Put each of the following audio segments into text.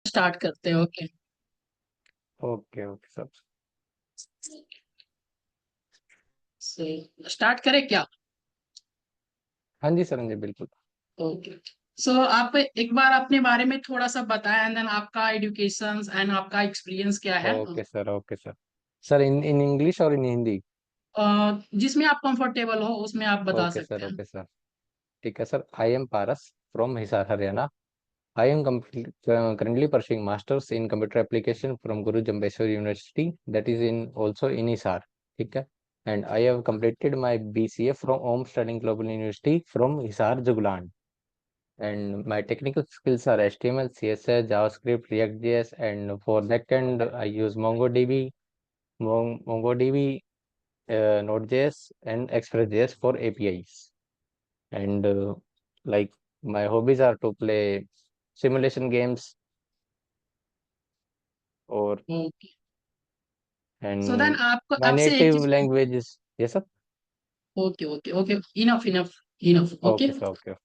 Start करते हैं। Okay. Okay okay sir. Start करें क्या? हाँ जी सर, हाँ जी बिल्कुल। ओके। सो आप एक बार अपने बारे में थोड़ा सा बताएं, एंड देन आपका एजुकेशन एंड आपका एक्सपीरियंस क्या है। Okay sir, okay sir. Sir in in English और इन हिंदी? जिसमें आप कंफर्टेबल हो उसमें आप बता ओके सकते सर, हैं। Okay sir. ठीक है sir. I am Paras from Hisar, Haryana. I am currently pursuing masters in computer application from Guru Jambheshwar University, that is in also in Hisar. ठीक है। And I have completed my BCA from Om Studying Global University from Hisar, Jugaland. And my technical skills are HTML, CSS, JavaScript, React.js, and for backend I use MongoDB, MongoDB, Node.js, and Express.js for APIs. And like my hobbies are to play simulation games or okay. So then and आपको my आपसे एक native चीज। language is yes sir. Okay okay okay, enough enough enough. Okay. Okay sir, okay.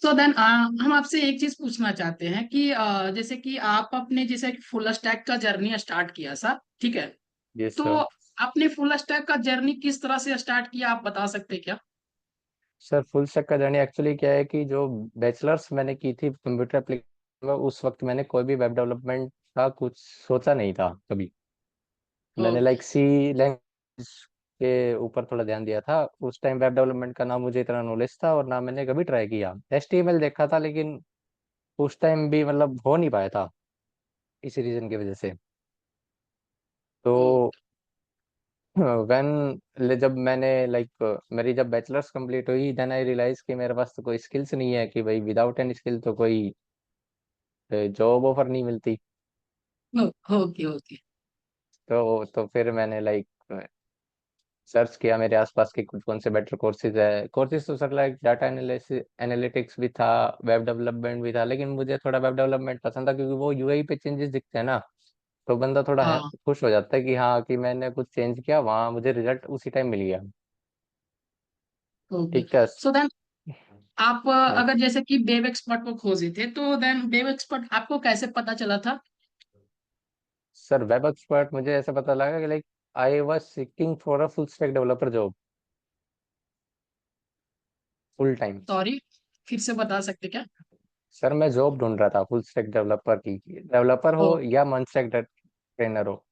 So then हम आपसे एक चीज पूछना चाहते हैं कि जैसे कि आप अपने जैसे फुल स्टैक का जर्नी स्टार्ट किया सा, ठीक है? Yes तो sir. आपने फुल स्टैक का जर्नी किस तरह से स्टार्ट किया, आप बता सकते हैं क्या? सर फुल स्टैक का जर्नी एक्चुअली क्या है कि जो बैचलर्स मैंने की थी कंप्यूटर एप्लीकेशन में, उस वक्त मैंने कोई भी वेब डेवलपमेंट का कुछ सोचा नहीं था कभी। मैंने ओके। लाइक सी लैंग्वेज के ऊपर थोड़ा ध्यान दिया था। उस टाइम वेब डेवलपमेंट का ना मुझे इतना नॉलेज था और ना मैंने कभी ट्राई किया। HTML देखा था लेकिन उस टाइम भी मतलब हो नहीं पाया था इसी रीजन की वजह से। तो ओके। व्हेन जब मैंने लाइक मेरी जब बैचलर्स कंप्लीट हुई, देन आई रियलाइज कि मेरे पास तो कोई स्किल्स नहीं है, कि भाई विदाउट एनी स्किल तो कोई जॉब ऑफर नहीं मिलती। Okay okay. तो फिर मैंने लाइक सर्च किया मेरे आसपास के कुछ कौन से बेटर कोर्सेज है। कोर्सेज तो sir like data analysis analytics भी था, वेब डेवलपमेंट भी था, लेकिन मुझे थोड़ा वेब डेवलपमेंट पसंद था क्योंकि वो यूआई पे चेंजेस दिखते हैं ना, तो बंदा थोड़ा हाँ। खुश हो जाता है कि हाँ कि मैंने कुछ चेंज किया, वहाँ मुझे रिजल्ट उसी टाइम मिल गया। ओके। ठीक है। सो देन आप हाँ अगर जैसे कि वेब एक्सपर्ट को खोजे थे, तो देन वेब एक्सपर्ट आपको कैसे पता चला था? सर, वेब एक्सपर्ट मुझे ऐसा पता लगा कि like I was seeking for a full stack developer job full time. Sorry, फिर से बता सकते क्या? सर मैं जॉब ढूंढ रहा था फुल स्टैक डेवलपर की, डेवलपर हो ओ, या मन स्टैक ट्रेनर हो।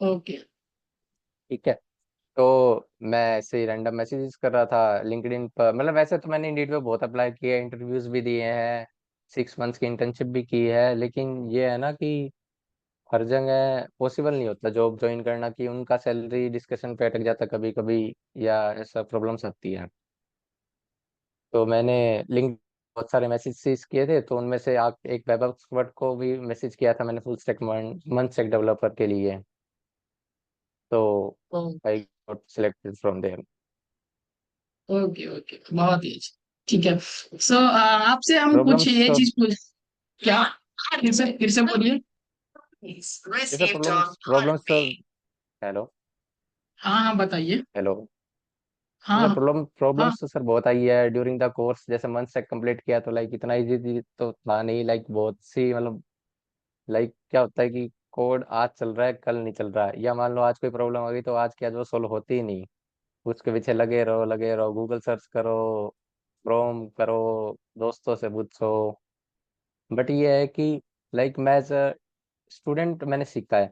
ओके। ठीक है। तो मैं ऐसे ही रैंडम मैसेजेस कर रहा था लिंक्डइन पर। मतलब वैसे तो मैंने इंडीड पे बहुत अप्लाई किया, इंटरव्यूज भी दिए हैं, 6 मंथ्स की इंटर्नशिप भी की है, लेकिन ये है ना कि हर जगह पॉसिबल नहीं होता जॉब ज्वाइन करना, कि उनका सैलरी डिस्कशन पे अटक जाता कभी कभी, या ऐसा प्रॉब्लम्स आती है। तो मैंने लिंक बहुत सारे मैसेज किए थे, तो उनमें से आप एक वेब एक्सपर्ट को भी मैसेज किया था मैंने, full stack month stack developer के लिए। तो I got selected from there. Okay okay, बहुत ही अच्छा। ठीक है। सो आपसे हम कुछ प्रॉब्लम्स ये तो चीज पूछ। क्या? फिर से बोलिए। जैसे प्रॉब्लम्स प्रॉब्लम्स तो हेलो हाँ हाँ, बताइए। हेलो मतलब हाँ हाँ। प्रॉब्लम्स तो सर बहुत आई है ड्यूरिंग द कोर्स। जैसे मंथ से कंप्लीट किया तो लाइक इतना इजी तो था नहीं, लाइक बहुत सी मतलब लाइक क्या होता है कि कोड आज चल रहा है कल नहीं चल रहा है, या मान लो आज कोई प्रॉब्लम आ गई तो आज क्या जो सोल्व होती ही नहीं, उसके पीछे लगे रहो, गूगल सर्च करो, क्रोम करो, दोस्तों से पूछो। बट ये है कि लाइक मैं एज अ स्टूडेंट मैंने सीखा है।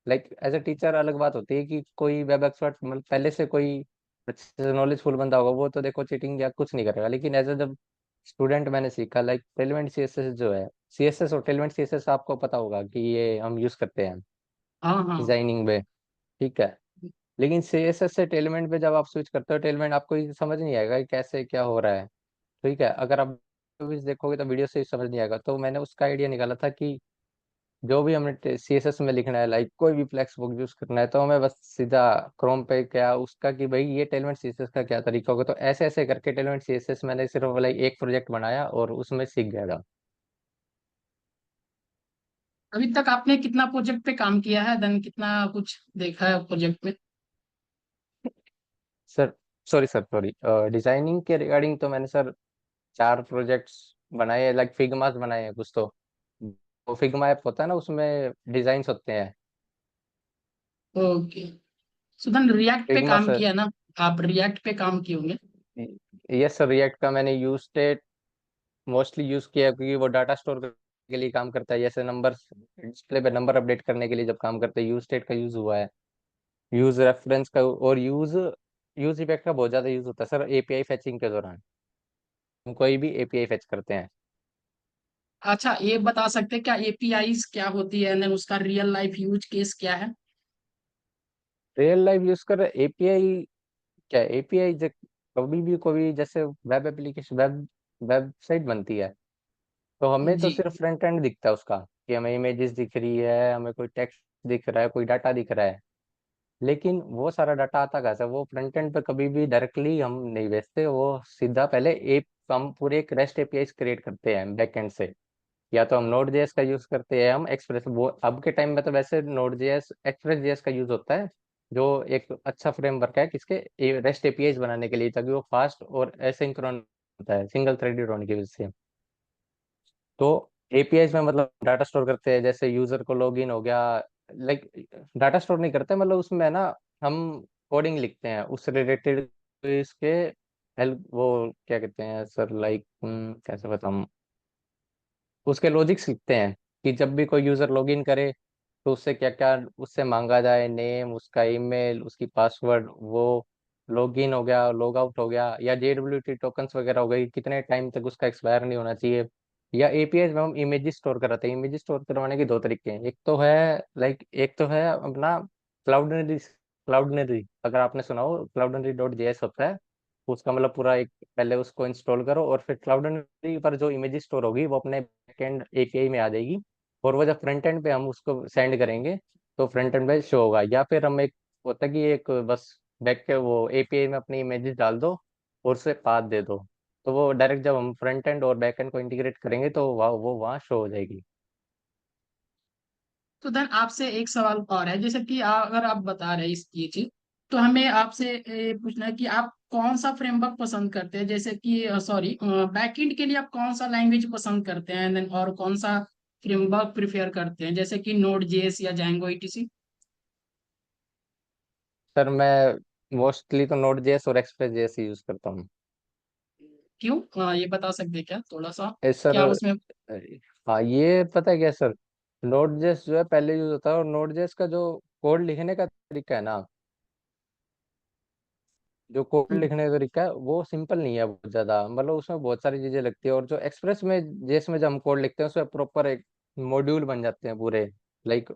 लाइक एज अ टीचर अलग बात होती है कि कोई वेब एक्सपर्ट मतलब पहले से कोई अच्छे से नॉलेजफुल बंदा होगा, वो तो देखो चीटिंग या कुछ नहीं करेगा, लेकिन एज अ जब स्टूडेंट मैंने सीखा लाइक टेलमेंट सीएसएस जो है, सीएसएस और टेलमेंट सीएसएस आपको पता होगा कि ये हम यूज करते हैं हाँ हाँ। डिजाइनिंग में। ठीक है। लेकिन सीएसएस से टेलमेंट पे जब आप स्विच करते हो, टेलमेंट आपको ये समझ नहीं आएगा कि कैसे क्या हो रहा है। ठीक है। अगर आप मूवीज देखोगे तो वीडियो से ही समझ नहीं आएगा। तो मैंने उसका आइडिया निकाला था कि जो भी हमने सीएसएस में लिखना है, लाइक कोई भी फ्लेक्स बुक यूज करना है, तो हमें बस सीधा क्रोम पे क्या उसका कि भाई ये टेलमेंट सीएसएस का क्या तरीका होगा। तो ऐसे ऐसे करके टेलमेंट सीएसएस मैंने सिर्फ लाइक एक प्रोजेक्ट बनाया और उसमें सीख गया था। अभी तक आपने कितना प्रोजेक्ट पे काम किया है, देन कितना कुछ देखा है प्रोजेक्ट में? सर सॉरी डिजाइनिंग के रिगार्डिंग तो मैंने सर 4 प्रोजेक्ट्स बनाए, लाइक फिगमास बनाए हैं कुछ तो। वो फिग्मा ऐप होता है ना, उसमें डिजाइन होते हैं। ओके। सुधन, रिएक्ट पे फिग्मा काम सर। किया ना? आप रिएक्ट पे काम किए होंगे। यस सर, रिएक्ट का मैंने यूज स्टेट मोस्टली यूज किया है, क्योंकि वो डाटा स्टोर के लिए काम करता है। जैसे नंबर डिस्प्ले पे नंबर अपडेट करने के लिए जब काम करते हैं, यूज स्टेट का यूज हुआ है। यूज रेफरेंस का और यूज यूज इफेक्ट का बहुत ज्यादा यूज होता है सर, एपीआई फेचिंग के दौरान। हम कोई भी एपीआई फेच करते हैं। अच्छा, ये बता सकते हैं क्या एपीआईज क्या होती है, एंड उसका रियल लाइफ यूज केस क्या है? रियल लाइफ यूज कर एपीआई क्या, एपीआई कभी भी कोई जैसे वेब एप्लीकेशन, वेबसाइट बनती है, तो हमें तो जी। सिर्फ फ्रंट एंड दिखता है उसका, कि हमें इमेजेस दिख रही है, हमें कोई टेक्स्ट दिख रहा है, कोई डाटा दिख रहा है। लेकिन वो सारा डाटा आता कहाँ से? वो फ्रंट एंड पे कभी भी डायरेक्टली हम नहीं भेजते, वो सीधा पहले एक हम पूरे एक रेस्ट एपीआई क्रिएट करते हैं बैक एंड से। या तो हम नोड जेएस का यूज करते हैं, हम एक्सप्रेस, वो अब के टाइम में तो वैसे नोड जेएस एक्सप्रेस जेएस का यूज होता है, जो एक अच्छा फ्रेमवर्क है किसके, रेस्ट एपीआई बनाने के लिए, ताकि वो फास्ट और एसिंक्रोन होता है, सिंगल थ्रेडेड होने की वजह से। तो एपीआई में मतलब डाटा स्टोर करते हैं, जैसे यूजर को लॉगिन हो गया, लाइक डाटा स्टोर नहीं करते, मतलब उसमें है ना, हम कोडिंग लिखते हैं उस रिलेटेड इसके हेल्प, वो क्या कहते हैं सर, लाइक कैसे बताऊं, उसके लॉजिक्स लिखते हैं कि जब भी कोई यूजर लॉगिन करे तो उससे क्या क्या उससे मांगा जाए, नेम, उसका ईमेल, उसकी पासवर्ड, वो लॉगिन हो गया, लॉग आउट हो गया, या जेडब्ल्यूटी टोकन्स वगैरह हो गई, कितने टाइम तक उसका एक्सपायर नहीं होना चाहिए। या एपीआई में हम इमेजेस स्टोर कराते हैं। इमेजेस स्टोर करवाने के दो तरीके हैं, एक तो है लाइक, एक तो है अपना क्लाउडनरी। क्लाउडनरी अगर आपने सुना हो, क्लाउडनरी डॉट जेएस होता है उसका, मतलब पूरा एक, पहले उसको इंस्टॉल करो और फिर क्लाउडनरी पर जो इमेज स्टोर होगी वो अपने बैकएंड एपीआई में आ जाएगी। और वो जब फ्रंट एंड पे हम उसको सेंड करेंगे तो फ्रंट एंड पे शो होगा। या फिर हम एक होता है कि एक बस बैक के वो एपीआई में अपनी इमेजेस डाल दो और उसे पाथ दे दो, तो वो डायरेक्ट जब हम फ्रंट एंड और बैक एंड को इंटीग्रेट करेंगे तो वो वहाँ शो हो जाएगी। तो देन आपसे एक सवाल और है, जैसे कि अगर आप बता रहे हैं इस ये चीज, तो हमें आपसे पूछना है कि आप कौन सा फ्रेमवर्क पसंद करते हैं, जैसे कि सॉरी, बैकएंड के लिए आप कौन सा लैंग्वेज पसंद करते हैं, देन और कौन सा फ्रेमवर्क प्रिफेयर करते हैं, जैसे कि नोड जेएस या जैंगो ईटीसी? सर मैं मोस्टली तो नोड जेएस और एक्सप्रेस जेएस यूज करता हूँ। क्यों? ये बता सकते हैं क्या थोड़ा सा? सर क्या उसमें? हाँ, ये पता है क्या सर, नोड जेएस जो है पहले यूज होता है, और नोड जेएस का जो कोड लिखने का तरीका है ना, जो कोड लिखने का तरीका है वो सिंपल नहीं है बहुत ज्यादा, मतलब उसमें बहुत सारी चीजें लगती है। और जो एक्सप्रेस में जेएस में जब हम कोड लिखते हैं उसमें प्रॉपर एक मॉड्यूल बन जाते हैं पूरे, लाइक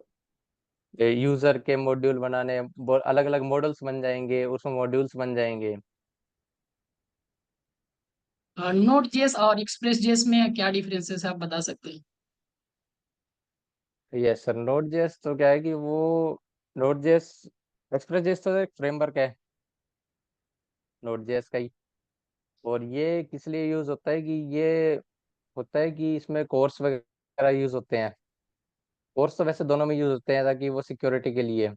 यूजर के मॉड्यूल बनाने, अलग अलग मॉडल्स बन जाएंगे, उसमें मॉड्यूल्स बन जाएंगे। नोड जेएस और एक्सप्रेस जेएस में क्या डिफरेंसेस है, आप बता सकते हैं? यस सर, नोड जेएस तो क्या है कि वो नोड जेएस, एक्सप्रेस जेएस तो एक फ्रेमवर्क है नोड जेएस का ही। और ये किस लिए यूज होता है कि ये होता है कि इसमें कोर्स वगैरह यूज होते हैं। कोर्स तो वैसे दोनों में यूज होते हैं, ताकि वो सिक्योरिटी के लिए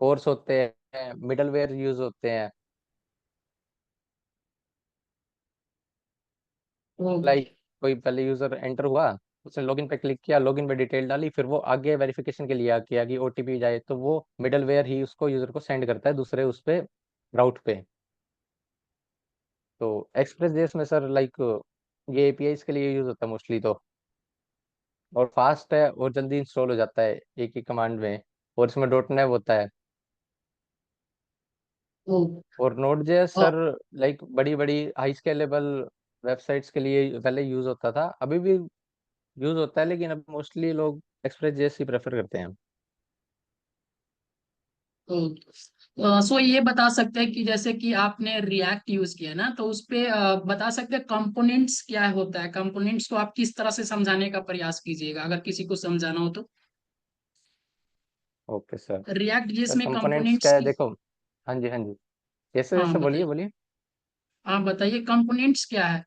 कोर्स होते हैं, मिडलवेयर यूज होते हैं। ओके। लाइक कोई पहले यूजर एंटर हुआ, उसने लॉगिन पे क्लिक किया, लॉगिन पे डिटेल डाली, फिर वो आगे वेरिफिकेशन के लिए किया कि ओटीपी जाए, तो वो मिडलवेयर ही उसको यूजर को सेंड करता है दूसरे उस पे राउट पे। तो एक्सप्रेस जेएस में सर लाइक ये एपीआई के लिए यूज होता है मोस्टली तो, और फास्ट है और जल्दी इंस्टॉल हो जाता है एक ही कमांड में। और इसमें डॉट नेव होता है। ओ, और नोड जेएस ओ, सर लाइक बड़ी बड़ी हाई स्केलेबल वेबसाइट्स के लिए पहले यूज होता था, अभी भी यूज होता है, लेकिन अब मोस्टली लोग एक्सप्रेस जेएस ही प्रेफर करते हैं। सो ये बता सकते हैं कि जैसे कि आपने रिएक्ट यूज किया ना, तो उस पे बता सकते हैं कंपोनेंट्स क्या होता है, कंपोनेंट्स को आप किस तरह से समझाने का प्रयास कीजिएगा अगर किसी को समझाना हो तो? Okay sir. रिएक्ट सर जिसमें कंपोनेंट्स कंपोनेंट्स क्या है की। देखो, हाँ जी हाँ जी, जैसे हाँ जैसे बोलिए बताइए। बोलिए। हाँ बताइए, कंपोनेंट्स क्या है?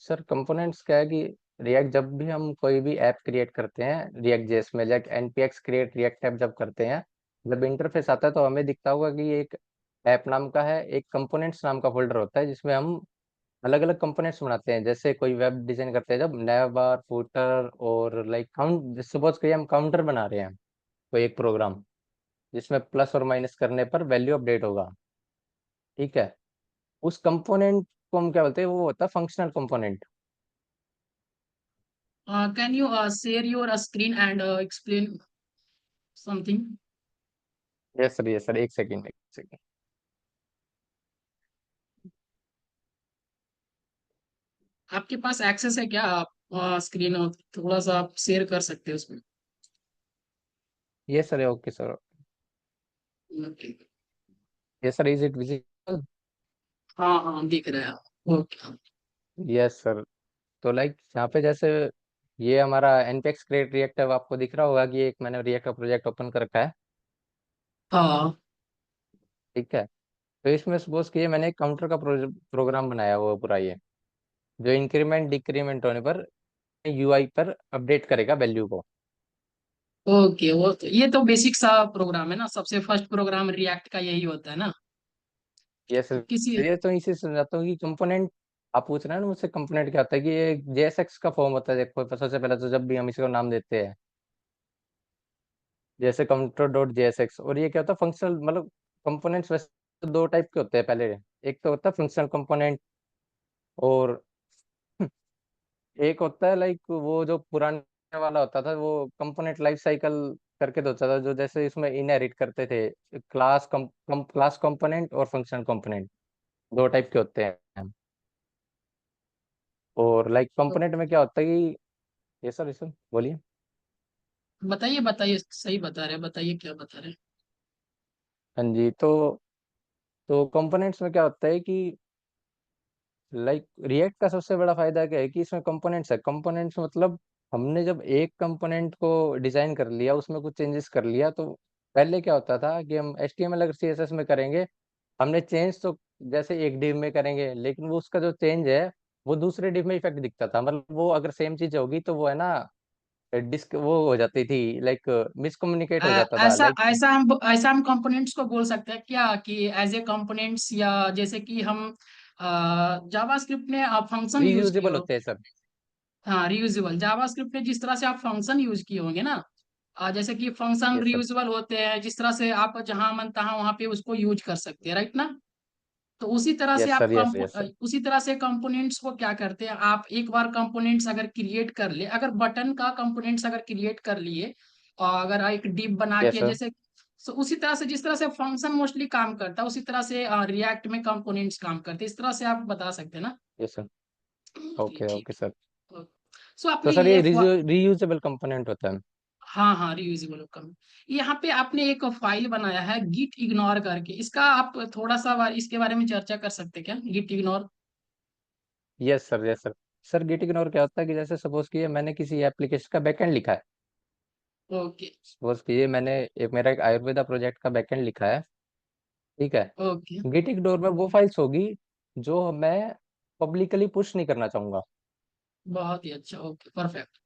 सर कंपोनेंट्स क्या है कि रिएक्ट जब भी हम कोई भी ऐप क्रिएट करते हैं रिएक्ट जेएस में, like NPX create react app जब करते हैं, जब इंटरफेस आता है तो हमें दिखता होगा कि ये एक ऐप नाम का है, एक कंपोनेंट्स नाम का फोल्डर होता है जिसमें हम अलग अलग कंपोनेंट्स बनाते हैं। जैसे कोई वेब डिजाइन करते हैं जब नया बार फूटर और लाइक काउंट, सपोज करिए हम काउंटर बना रहे हैं कोई एक प्रोग्राम जिसमें प्लस और माइनस करने पर वैल्यू अपडेट होगा। ठीक है, उस कंपोनेंट को हम क्या बोलते हैं, वो होता है functional component. Can you share your screen and explain something? Yes sir, yes sir, एक सेकेंड, एक सेकेंड। आपके पास एक्सेस है क्या? आप स्क्रीन थोड़ा सा आप शेयर कर सकते हैं उसमें? Yes sir, okay sir. Okay. Yes sir, is it visible? हाँ हाँ, दिख रहा है। ओके। Yes sir. तो लाइक यहाँ पे जैसे ये हमारा npx क्रिएट रिएक्ट है, वो आपको दिख रहा होगा कि एक मैंने रिएक्ट का प्रोजेक्ट ओपन कर रखा है। हाँ। ठीक है, तो इसमें सपोज किए मैंने एक काउंटर का प्रोग्राम बनाया हुआ पूरा, ये जो इंक्रीमेंट डिक्रीमेंट होने पर यूआई पर अपडेट करेगा वैल्यू को। ओके, वो तो ये तो बेसिक सा प्रोग्राम है ना, सबसे फर्स्ट प्रोग्राम रिएक्ट का यही होता है ना? यस, किसी ये तो इसी से समझाता हूँ कि कंपोनेंट, आप पूछ रहे हैं ना मुझसे कंपोनेंट क्या होता है, कि ये जेएसएक्स का फॉर्म होता है। देखो सबसे पहले तो जब भी हम इसको नाम देते हैं, जैसे काउंटर डॉट जेएसएक्स, और ये क्या होता है फंक्शनल, मतलब कंपोनेंट्स वैसे दो टाइप के होते हैं पहले। एक तो होता है फंक्शनल कंपोनेंट, और एक होता है लाइक वो जो पुराने वाला होता था, वो कंपोनेंट लाइफ साइकिल करके तो होता था, जो जैसे इसमें इनहेरिट करते थे क्लास कंपोनेंट और फंक्शनल कंपोनेंट, दो टाइप के होते हैं। और लाइक कंपोनेंट में क्या होता है कि, ये सर, सर बोलिए। बताइए बताइए, सही बता रहे हैं, बताइए क्या बता रहे हैं। हाँ जी, तो कंपोनेंट्स में क्या होता है कि लाइक रिएक्ट का सबसे बड़ा फायदा क्या है कि इसमें कंपोनेंट्स है। कंपोनेंट्स मतलब हमने जब एक कंपोनेंट को डिजाइन कर लिया, उसमें कुछ चेंजेस कर लिया, तो पहले क्या होता था कि हम HTML अगर CSS में करेंगे, हमने चेंज तो जैसे एक डिव में करेंगे, लेकिन वो उसका जो चेंज है वो दूसरे डिव में इफेक्ट दिखता था। मतलब वो अगर सेम चीज होगी तो वो है ना, डिस्क वो हो जाती थी, लाइक मिसकम्युनिकेट हो जाता था ऐसा लाइक। ऐसा हम कंपोनेंट्स को बोल सकते हैं क्या कि एज ए कंपोनेंट्स, या जैसे कि हम जावास्क्रिप्ट में आप फंक्शन यूज किए रीयूजेबल हो? होते हैं सब। हाँ, रियूजेबल जावास्क्रिप्ट में जिस तरह से आप फंक्शन यूज किए होंगे ना, जैसे कि फंक्शन यस सर, रियूजेबल होते हैं, जिस तरह से आप जहां मन तहां वहां पे उसको यूज कर सकते हैं, राइट ना? तो उसी तरह से यस आप सर, यस यस सर, उसी तरह से कंपोनेंट्स को क्या करते हैं, आप एक बार कंपोनेंट्स अगर क्रिएट कर ले, अगर बटन का कंपोनेंट्स अगर क्रिएट कर लिए, और अगर एक डिप बना यस के, सर, जैसे so उसी तरह से जिस तरह से फंक्शन मोस्टली काम करता है, उसी तरह से रिएक्ट में कंपोनेंट्स काम करते हैं, इस तरह से आप बता सकते हैं ना? Yes sir. चलिए, ओके ओके ठीक सर। है। सो तो आपने सर ये ये रीयूजेबल कंपोनेंट होता है। हाँ हाँ, रियूजेबल कम। यहाँ पे आपने एक फाइल बनाया है गिट इग्नोर करके, इसका आप थोड़ा सा इसके बारे में चर्चा कर सकते हैं क्या, git ignore? Yes sir, yes sir. Sir git ignore क्या होता है कि जैसे सपोज कीजिए मैंने किसी एप्लीकेशन का बैकएंड लिखा है। ओके। सपोज कीजिए मैंने मेरा एक आयुर्वेदा प्रोजेक्ट का बैकएंड लिखा है। ठीक है, ओके, गिट इग्नोर में वो फाइल्स होगी जो मैं पब्लिकली पुश नहीं करना चाहूंगा। बहुत ही अच्छा, ओके, परफेक्ट।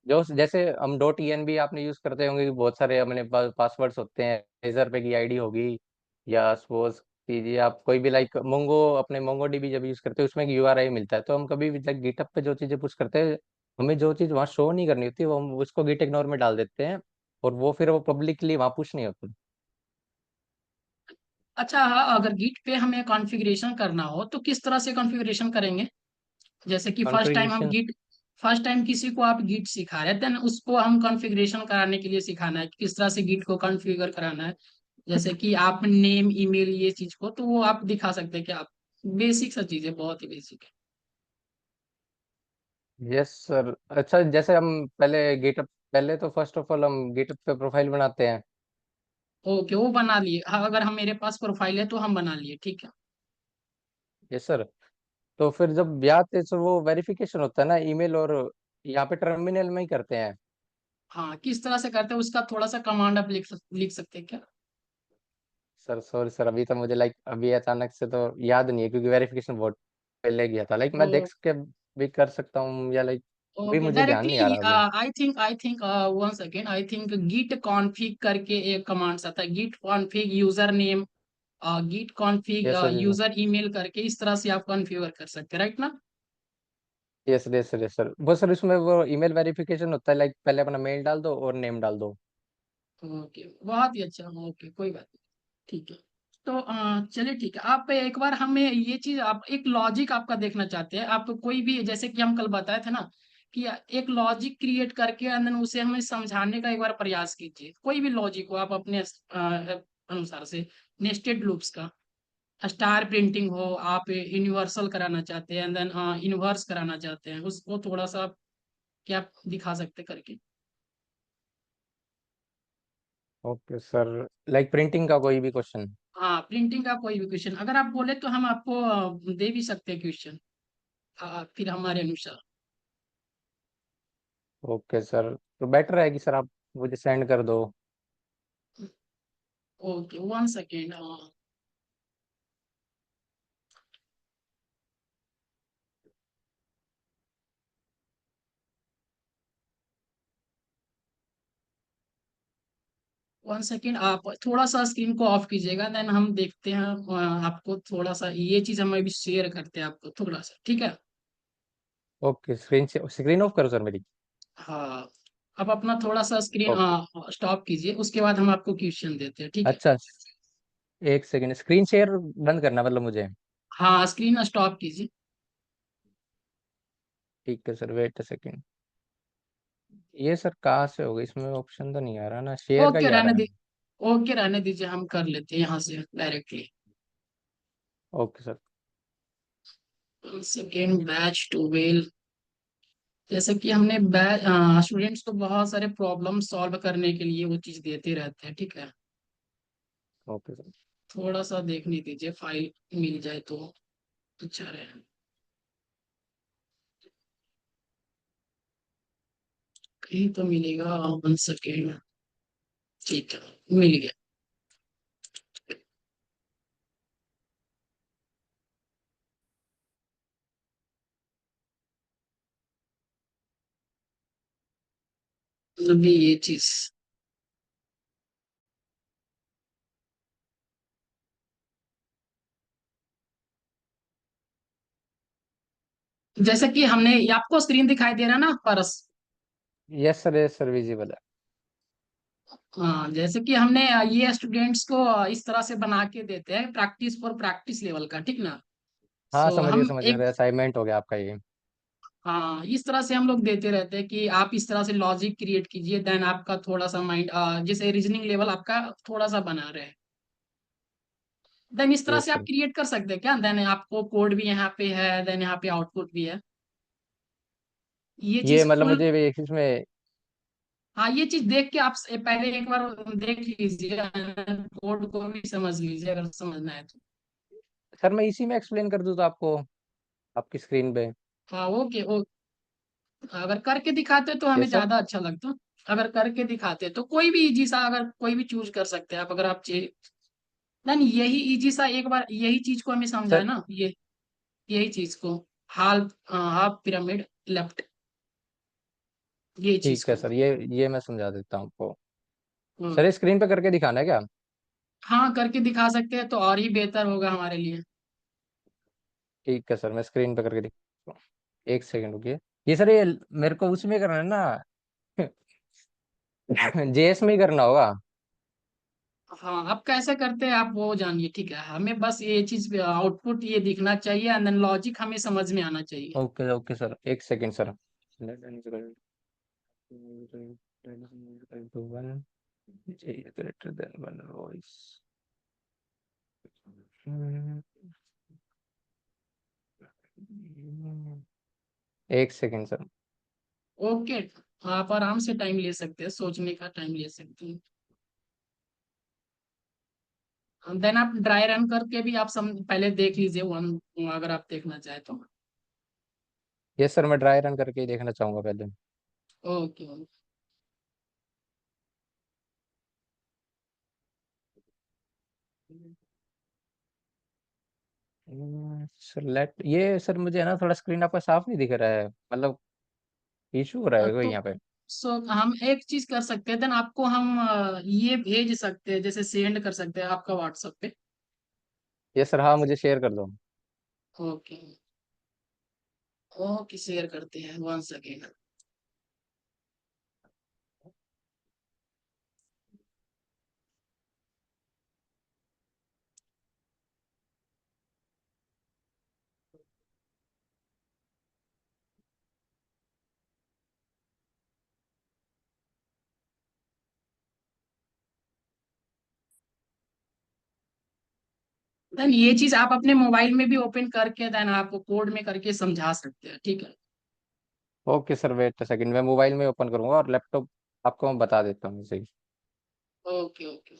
जो जैसे हम डॉट ENB आपने यूज करते होंगे कि बहुत सारे अपने पासवर्ड्स होते हैं, रेजर पे की आईडी होगी, या सपोज कीजिए आप कोई भी लाइक मोंगो, अपने मोंगो DB जब यूज करते हैं उसमें एक URI मिलता है, तो हम कभी भी लाइक गिटअप पे जो चीजें पुश करते हैं, हमें जो चीज वहाँ शो नहीं करनी होती वो हम उसको गिट इग्नोर में डाल देते हैं, और वो फिर वो पब्लिकली वहाँ पुश नहीं होती। अच्छा, हाँ, अगर गिट पे हमें कॉन्फ़िगरेशन करना हो तो किस तरह से कॉन्फ़िगरेशन करेंगे? जैसे कि कॉन्फ़िगरेशन, फर्स्ट टाइम किसी को आप गिट सिखा रहे हैं, देन उसको हम कॉन्फ़िगरेशन कराने के लिए सिखाना है कि किस तरह से गिट को कॉन्फ़िगर कराना है। जैसे कि आप नेम, ईमेल, ये चीज को तो वो आप दिखा सकते हैं कि आप, बेसिक सा चीज है, बहुत ही बेसिक यस सर। अच्छा, जैसे हम पहले गिटअप, पहले तो फर्स्ट ऑफ ऑल हम गिटअप पे प्रोफाइल बनाते हैं। है। ओके, वो बना लिए, हाँ, अगर हम मेरे पास प्रोफाइल है तो हम बना लिए, ठीक है। Yes sir. तो फिर जब ब्याह थे तो वो वेरिफिकेशन होता है ना ईमेल, और यहाँ पे टर्मिनल में ही करते हैं। हाँ, किस तरह से करते हैं उसका थोड़ा सा कमांड आप लिख सकते हैं क्या? सर सॉरी सर, अभी तो मुझे लाइक अभी अचानक से तो याद नहीं है, क्योंकि वेरिफिकेशन बहुत पहले गया था। लाइक मैं देख के भी कर सकता हूँ, या लाइक अभी ओके, मुझे ध्यान नहीं आ डायरेक्टली रहा अभी। I think one second, I think git config करके एक कमांड्स आता है, git config user name git config yes sir, yes user email करके इस तरह से आप कॉन्फ़िगर कर सकते हैं, राइट ना? Yes yes sir, yes sir. वो सर इसमें वो ईमेल वेरिफिकेशन होता है, लाइक पहले अपना मेल डाल दो और नेम डाल दो। ओके, बहुत ही अच्छा। ओके, कोई बात नहीं। ठीक है। तो चलिए ठीक है, आप एक बार हमें ये चीज, आप एक लॉजिक आपका देखना चाहते हैं, आप कोई भी, जैसे कि हम कल बताए थे ना कि एक लॉजिक क्रिएट करके एंड देन उसे हमें समझाने का एक बार प्रयास कीजिए, कोई भी लॉजिक हो आप अपने अनुसार से। नेस्टेड लूप्स का, स्टार प्रिंटिंग हो, आप यूनिवर्सल कराना चाहते हैं एंड देन इनवर्स कराना चाहते हैं, उसको थोड़ा सा क्या आप दिखा सकते हैं करके? ओके सर, लाइक प्रिंटिंग का कोई भी क्वेश्चन। हाँ, प्रिंटिंग का कोई भी क्वेश्चन अगर आप बोले तो हम आपको दे भी सकते हैं क्वेश्चन, फिर हमारे अनुसार। ओके सर, तो बेटर है कि सर आप मुझे सेंड कर दो। Okay, one second. 1 सेकेंड, आप थोड़ा सा स्क्रीन को ऑफ कीजिएगा, देन हम देखते हैं। आपको थोड़ा सा ये चीज हम अभी शेयर करते हैं आपको थोड़ा सा, ठीक है? ओके, स्क्रीन से स्क्रीन ऑफ करो सर मेरी। हाँ, आप अपना थोड़ा सा स्क्रीन ओके। स्टॉप कीजिए, उसके बाद हम आपको क्वेश्चन देते हैं, ठीक है? अच्छा, एक सेकंड, स्क्रीन शेयर बंद करना मतलब मुझे। हाँ, स्क्रीन स्टॉप कीजिए। ठीक है सर, वेट अ सेकंड। ये सर कहाँ से होगा, इसमें ऑप्शन तो नहीं आ रहा ना, शेयर का ओके ही आ रहने रहा दी है। ओके रहने दीजिए, हम कर लेते हैं यहाँ से directly. Okay sir. Second batch twelve. जैसे कि हमने स्टूडेंट्स को बहुत सारे प्रॉब्लम सॉल्व करने के लिए वो चीज देते रहते हैं, ठीक है? Okay sir. थोड़ा सा देखने दीजिए, फाइल मिल जाए तो अच्छा रहे। कहीं तो मिलेगा, 1 सेकेंड। ठीक है, मिल गया। अभी ये चीज, जैसे कि हमने, ये आपको स्क्रीन दिखाई दे रहा है ना परस? यस सर, विजिबल है। हाँ, जैसे कि हमने ये स्टूडेंट्स को इस तरह से बना के देते हैं, प्रैक्टिस फॉर प्रैक्टिस लेवल का, ठीक ना? हाँ सो हम समझ गया एक, सर, असाइनमेंट हो गया आपका ये। हाँ, इस तरह से हम लोग देते रहते हैं कि आप इस तरह से लॉजिक क्रिएट कीजिए, देन आपका थोड़ा सा माइंड, जैसे रीजनिंग लेवल आपका थोड़ा सा बना रहे, देन इस तरह यस से आप सर। क्रिएट कर सकते हैं क्या? देन आपको कोड भी यहाँ पे है, देन यहाँ पे आउटपुट भी है। ये ये चीज मतलब फुल, मुझे भी इसमें। हाँ, ये चीज देख के आप पहले एक बार देख लीजिए, कोड को भी समझ लीजिए अगर समझना है तो। सर मैं इसी में एक्सप्लेन कर दूँ तो आपको, आपकी स्क्रीन पे। हाँ, ओके ओ, अगर करके दिखाते तो हमें यस सर। ज्यादा अच्छा लगता। अगर करके दिखाते तो कोई भी इजी सा, अगर कोई भी चूज कर सकते हैं आप, अगर आप नहीं, यही इजी सा एक बार यही चीज को हमें समझा है सर ना, ये यही चीज को, हाफ हाफ पिरामिड लेफ्ट, ये चीज ठीक है को। सर, ये मैं समझा देता हूँ आपको। हम्म, सर ये स्क्रीन पे करके दिखाना है क्या? हाँ, करके दिखा सकते हैं तो और ही बेहतर होगा हमारे लिए। ठीक है सर, मैं स्क्रीन पे करके दिखा, एक सेकंड रुकिए। ये सर ये मेरे को उसमें करना है ना, जेएस में ही करना होगा। हाँ, आप कैसे करते हैं आप वो जानिए, ठीक है? हमें बस ये चीज आउटपुट ये दिखना चाहिए एंड देन लॉजिक हमें समझ में आना चाहिए। ओके ओके सर, एक second sir. One greater than one voice. एक सेकंड सर। ओके, आप आराम से टाइम ले सकते हैं, सोचने का टाइम ले सकते हैं। देन आप ड्राई रन करके भी आप पहले देख लीजिए वन, अगर आप देखना चाहे तो। यस सर, मैं ड्राई रन करके ही देखना चाहूंगा पहले। ओके। सर लेट ये सर मुझे है ना थोड़ा स्क्रीन आपका साफ नहीं दिख रहा है, मतलब इशू हो रहा है कोई तो यहाँ पे। हम एक चीज कर सकते हैं, देन आपको हम ये भेज सकते हैं, जैसे सेंड कर सकते हैं आपका व्हाट्सएप पे। ये सर, हाँ मुझे शेयर कर दो। ओके। ओके शेयर करते हैं, वन सेकेंड। देन ये चीज आप अपने मोबाइल में भी ओपन करके देन आप कोड में करके समझा सकते हैं, ठीक है। ओके सर, वेट सेकंड, मैं मोबाइल में ओपन करूंगा और लैपटॉप आपको मैं बता देता हूँ सही। Okay okay.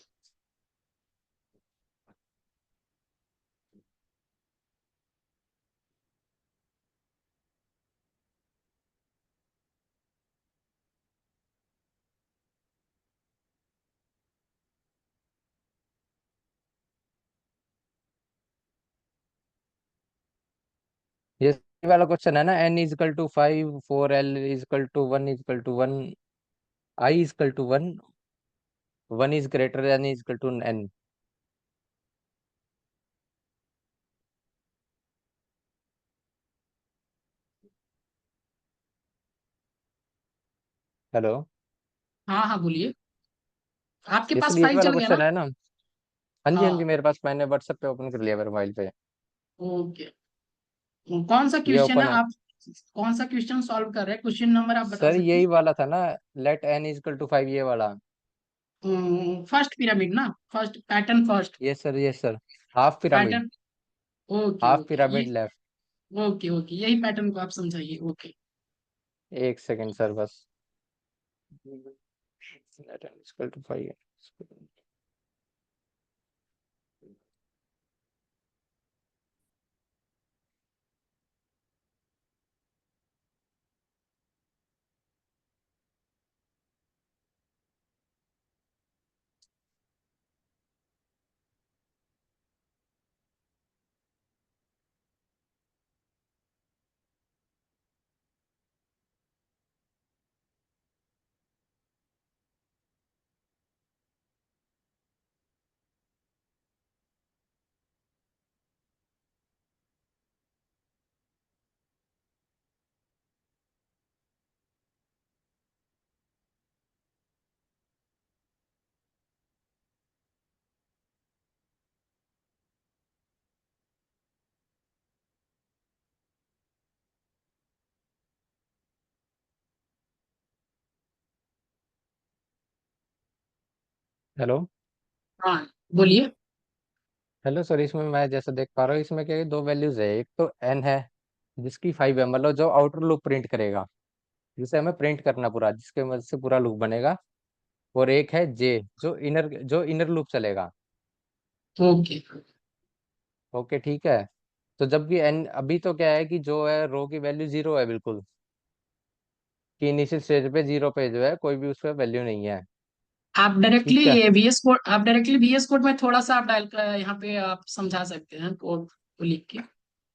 ये वाला क्वेश्चन है ना, n is equal to 5, 4l equal to 1 equal to 1, i equal to 1, 1 is greater than equal to n। Hello. हाँ हाँ बोलिए। आपके ये पास सर ये फाइल वाला चल गया क्वेश्चन ना? है ना। हाँ जी हाँ जी, हाँ। मेरे पास, मैंने व्हाट्सएप पे ओपन कर लिया मेरे मोबाइल पे। ओके। कौन सा ये क्वेश्चन है ओपन है आप? कौन सा क्वेश्चन सॉल्व कर रहे हैं? क्वेश्चन नंबर आप बता सर, सकते हैं? यही वाला था ना, लेट n इजकल टू 5, ये वाला। फर्स्ट पिरामिड ना, फर्स्ट पैटर्न फर्स्ट। ये सर, ये sir, half pyramid. Pattern. Okay half okay ये। Pyramid left. ओके ओके यही पैटर्न को आप समझाइए, ओके। एक सेकंड सर बस। Let n is equal to 5। Hello. हाँ बोलिए। हेलो सर, इसमें मैं जैसा देख पा रहा हूँ, इसमें क्या है, दो वैल्यूज है। एक तो n है जिसकी 5 है, मतलब जो आउटर लूप प्रिंट करेगा, जिसे हमें प्रिंट करना पूरा, जिसके मदद से पूरा लूप बनेगा। और एक है j, जो इनर लूप चलेगा। ओके। ओके ठीक है। तो जब भी n, अभी तो क्या है कि जो है रो की वैल्यू 0 है बिल्कुल, कि इनिशियल स्टेज पे 0 पे जो है कोई भी उस पर वैल्यू नहीं है। आप डायरेक्टली ठीक है। VS कोड, आप डायरेक्टली VS कोड में थोड़ा सा आप डायल कर यहाँ पे आप समझा सकते हैं कोड को लिख के।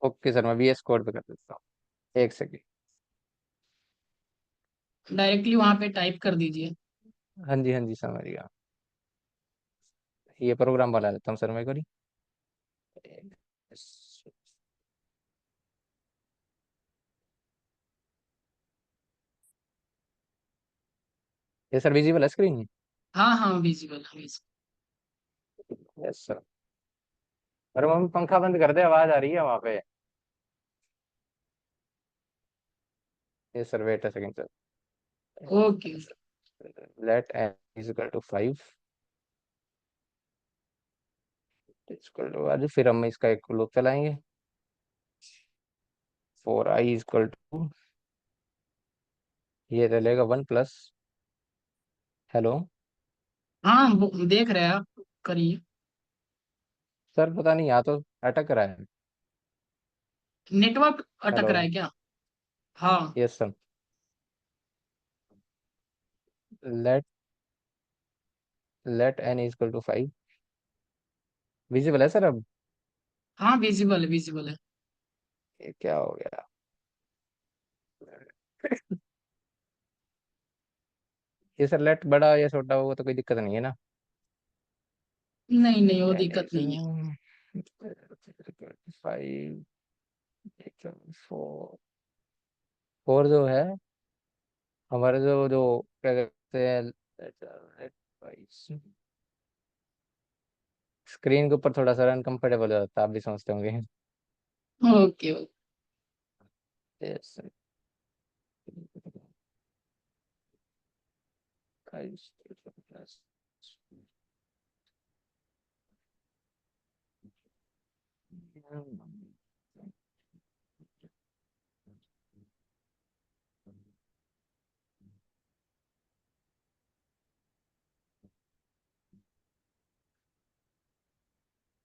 ओके सर, मैं VS कोड पे कर देता हूँ, एक सेकेंड। डायरेक्टली वहां पे टाइप कर दीजिए। हाँ जी समझ गया। ये प्रोग्राम बना देता हूँ सर मैं करी। ये सर विजिबल है स्क्रीन? हाँ हाँ विजिबल है। Yes sir. अरे मम्मी पंखा बंद कर दे, आवाज आ रही है वहां पे। ये sir, wait a second sir. Okay. Let n is equal to 5 equal to, आज फिर हम इसका एक लूप चलाएंगे। 4i इज इक्वल टू, ये चलेगा 1 प्लस। हेलो। हाँ देख रहे हैं आप, करिए। सर पता नहीं, यहाँ तो अटक रहा है। नेटवर्क अटक हेलो। रहा है क्या? हाँ। Yes sir. Let let n is equal to 5। Visible है सर अब? हाँ विजिबल है, विजिबल है। ये क्या हो गया? ये सर, लेट बड़ा या छोटा होगा तो कोई दिक्कत नहीं है ना? नहीं नहीं वो n दिक्कत is नहीं है। 25 4 4 जो है हमारे जो जो क्या कहते हैं, स्क्रीन के ऊपर थोड़ा सा अनकंफर्टेबल हो जाता है, आप भी समझते होंगे। ओके। Yes.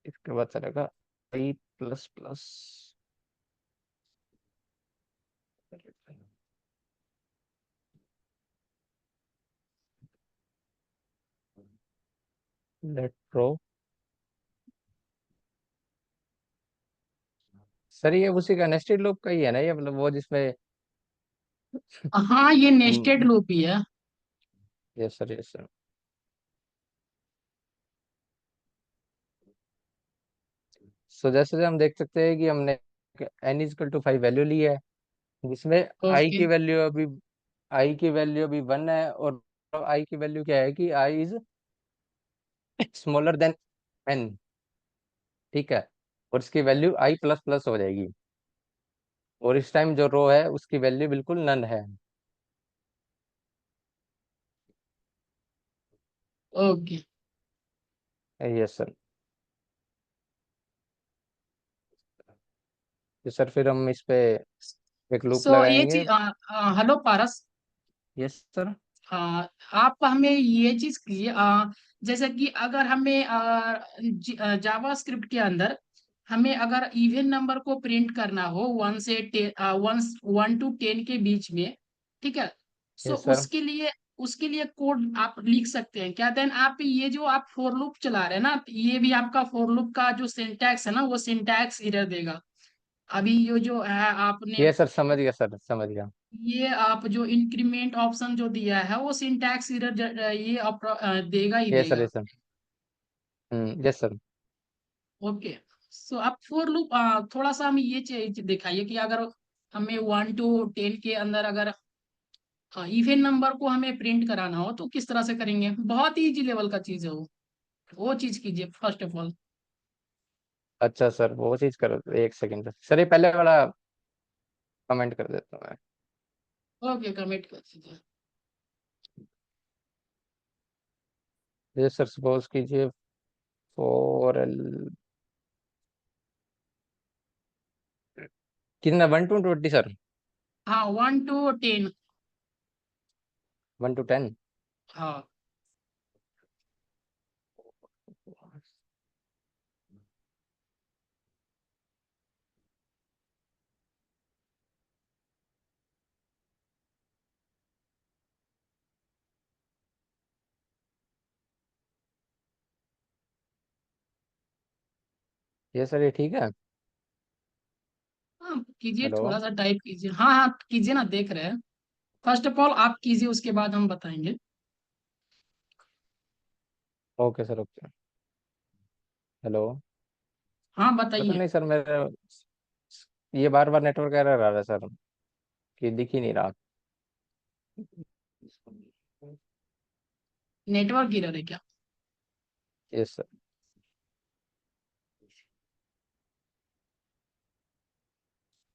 इसके बाद चलेगा i plus plus let pro. Sir ये उसी का नेस्टेड लूप का ही है ना, ये मतलब वो जिसमें हाँ, ये नेस्टेड हम। लूप ही है। Yes sir, yes sir. So जैसे से हम देख सकते हैं कि हमने n इजकल टू 5 वैल्यू ली है, जिसमें आई ओके। की वैल्यू अभी आई की वैल्यू अभी 1 है, और आई की वैल्यू क्या है कि I is smaller than n। ठीक है, और इसकी वैल्यू आई प्लस प्लस हो जाएगी, और इस टाइम जो रो है उसकी वैल्यू बिल्कुल नन है। ओके। Yes sir. तो सर फिर हम इस पे एक लूप सो ये लगाएंगे। चीज, हेलो पारस। Yes sir. आप हमें ये चीज कीजिए, जैसे कि अगर हमें जावा स्क्रिप्ट के अंदर हमें अगर इवन नंबर को प्रिंट करना हो 1 टू 10 के बीच में, ठीक है। So yes sir. उसके लिए कोड आप लिख सकते हैं क्या? देन आप ये जो आप फॉर लूप चला रहे हैं ना, ये भी आपका फॉर लूप का जो सिंटैक्स है ना, वो सिंटैक्स एरर देगा। अभी ये जो है आपने, ये सर समझ गया, सर समझ गया। ये आप जो इंक्रीमेंट ऑप्शन जो दिया है वो सिंटैक्स एरर ये देगा ही यस सर, देगा। Yes sir. Yes sir. Okay. So आप फॉर लूप थोड़ा सा हमें ये चीज दिखाइए कि अगर हमें 1 टू 10 के अंदर अगर इवन नंबर को हमें प्रिंट कराना हो तो किस तरह से करेंगे? बहुत ही इजी लेवल का चीज है वो चीज कीजिए फर्स्ट ऑफ ऑल। अच्छा सर, वो चीज करो, एक सेकंड सर, ये पहले वाला कमेंट कर देता हूँ मैं। ओके, कमिट कर दीजिए। ये सर सपोज कीजिए फोर एल कितना, 1 to 20 सर? हाँ, 1 टू 10। 1 to 10। हाँ। ये सर, ये ठीक है। हाँ, कीजिए, हेलो। थोड़ा सा टाइप कीजिए। हाँ हाँ, कीजिए ना, देख रहे हैं। फर्स्ट ऑफ ऑल आप कीजिए, उसके बाद हम बताएंगे। Okay sir, okay. हेलो। हाँ, पता बताइए। नहीं सर, मेरा ये बार बार नेटवर्क एरर आ रहा है सर, कि दिख ही नहीं रहा। नेटवर्क गिरर है क्या? Yes sir.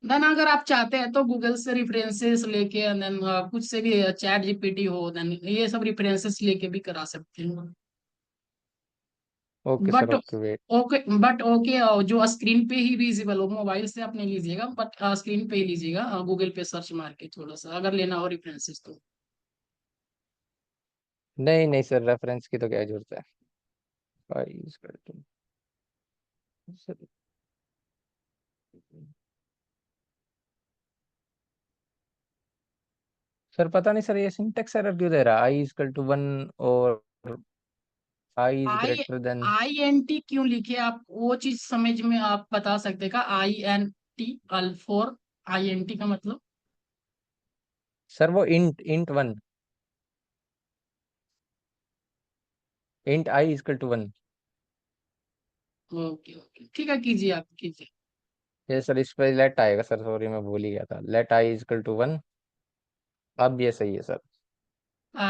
देन अगर आप चाहते हैं तो गूगल से रेफरेंसेस लेके, देन कुछ से भी, चैट जीपीटी हो, देन ये सब रेफरेंसेस लेके भी करा सकते हैं। Okay sir, but okay, wait. Okay, but okay, जो स्क्रीन पे ही विजिबल हो, मोबाइल से आप नहीं लीजिएगा, बट स्क्रीन पे ही लीजिएगा, गूगल पे सर्च मार के थोड़ा सा अगर लेना हो रेफरेंसेस तो। नहीं नहीं सर, रेफरेंस की तो क्या जरूरत है। यूज करते हैं सर। सर पता नहीं सर, ये सिंटेक्स एरर क्यों दे रहा है, आई इजकल टू 1 और i is i greater than. I N T क्यों लिखे आप? वो चीज समझ में आप बता सकते हैं का? INT, अल फोर, INT का मतलब? सर वो int 1, int I equal to 1। Okay okay, ठीक है, कीजिए, आप कीजिए। ये सर इस पे लेट आएगा सर, सॉरी मैं भूल ही गया था, लेट आई इजकल टू 1। अब ये सही है sir.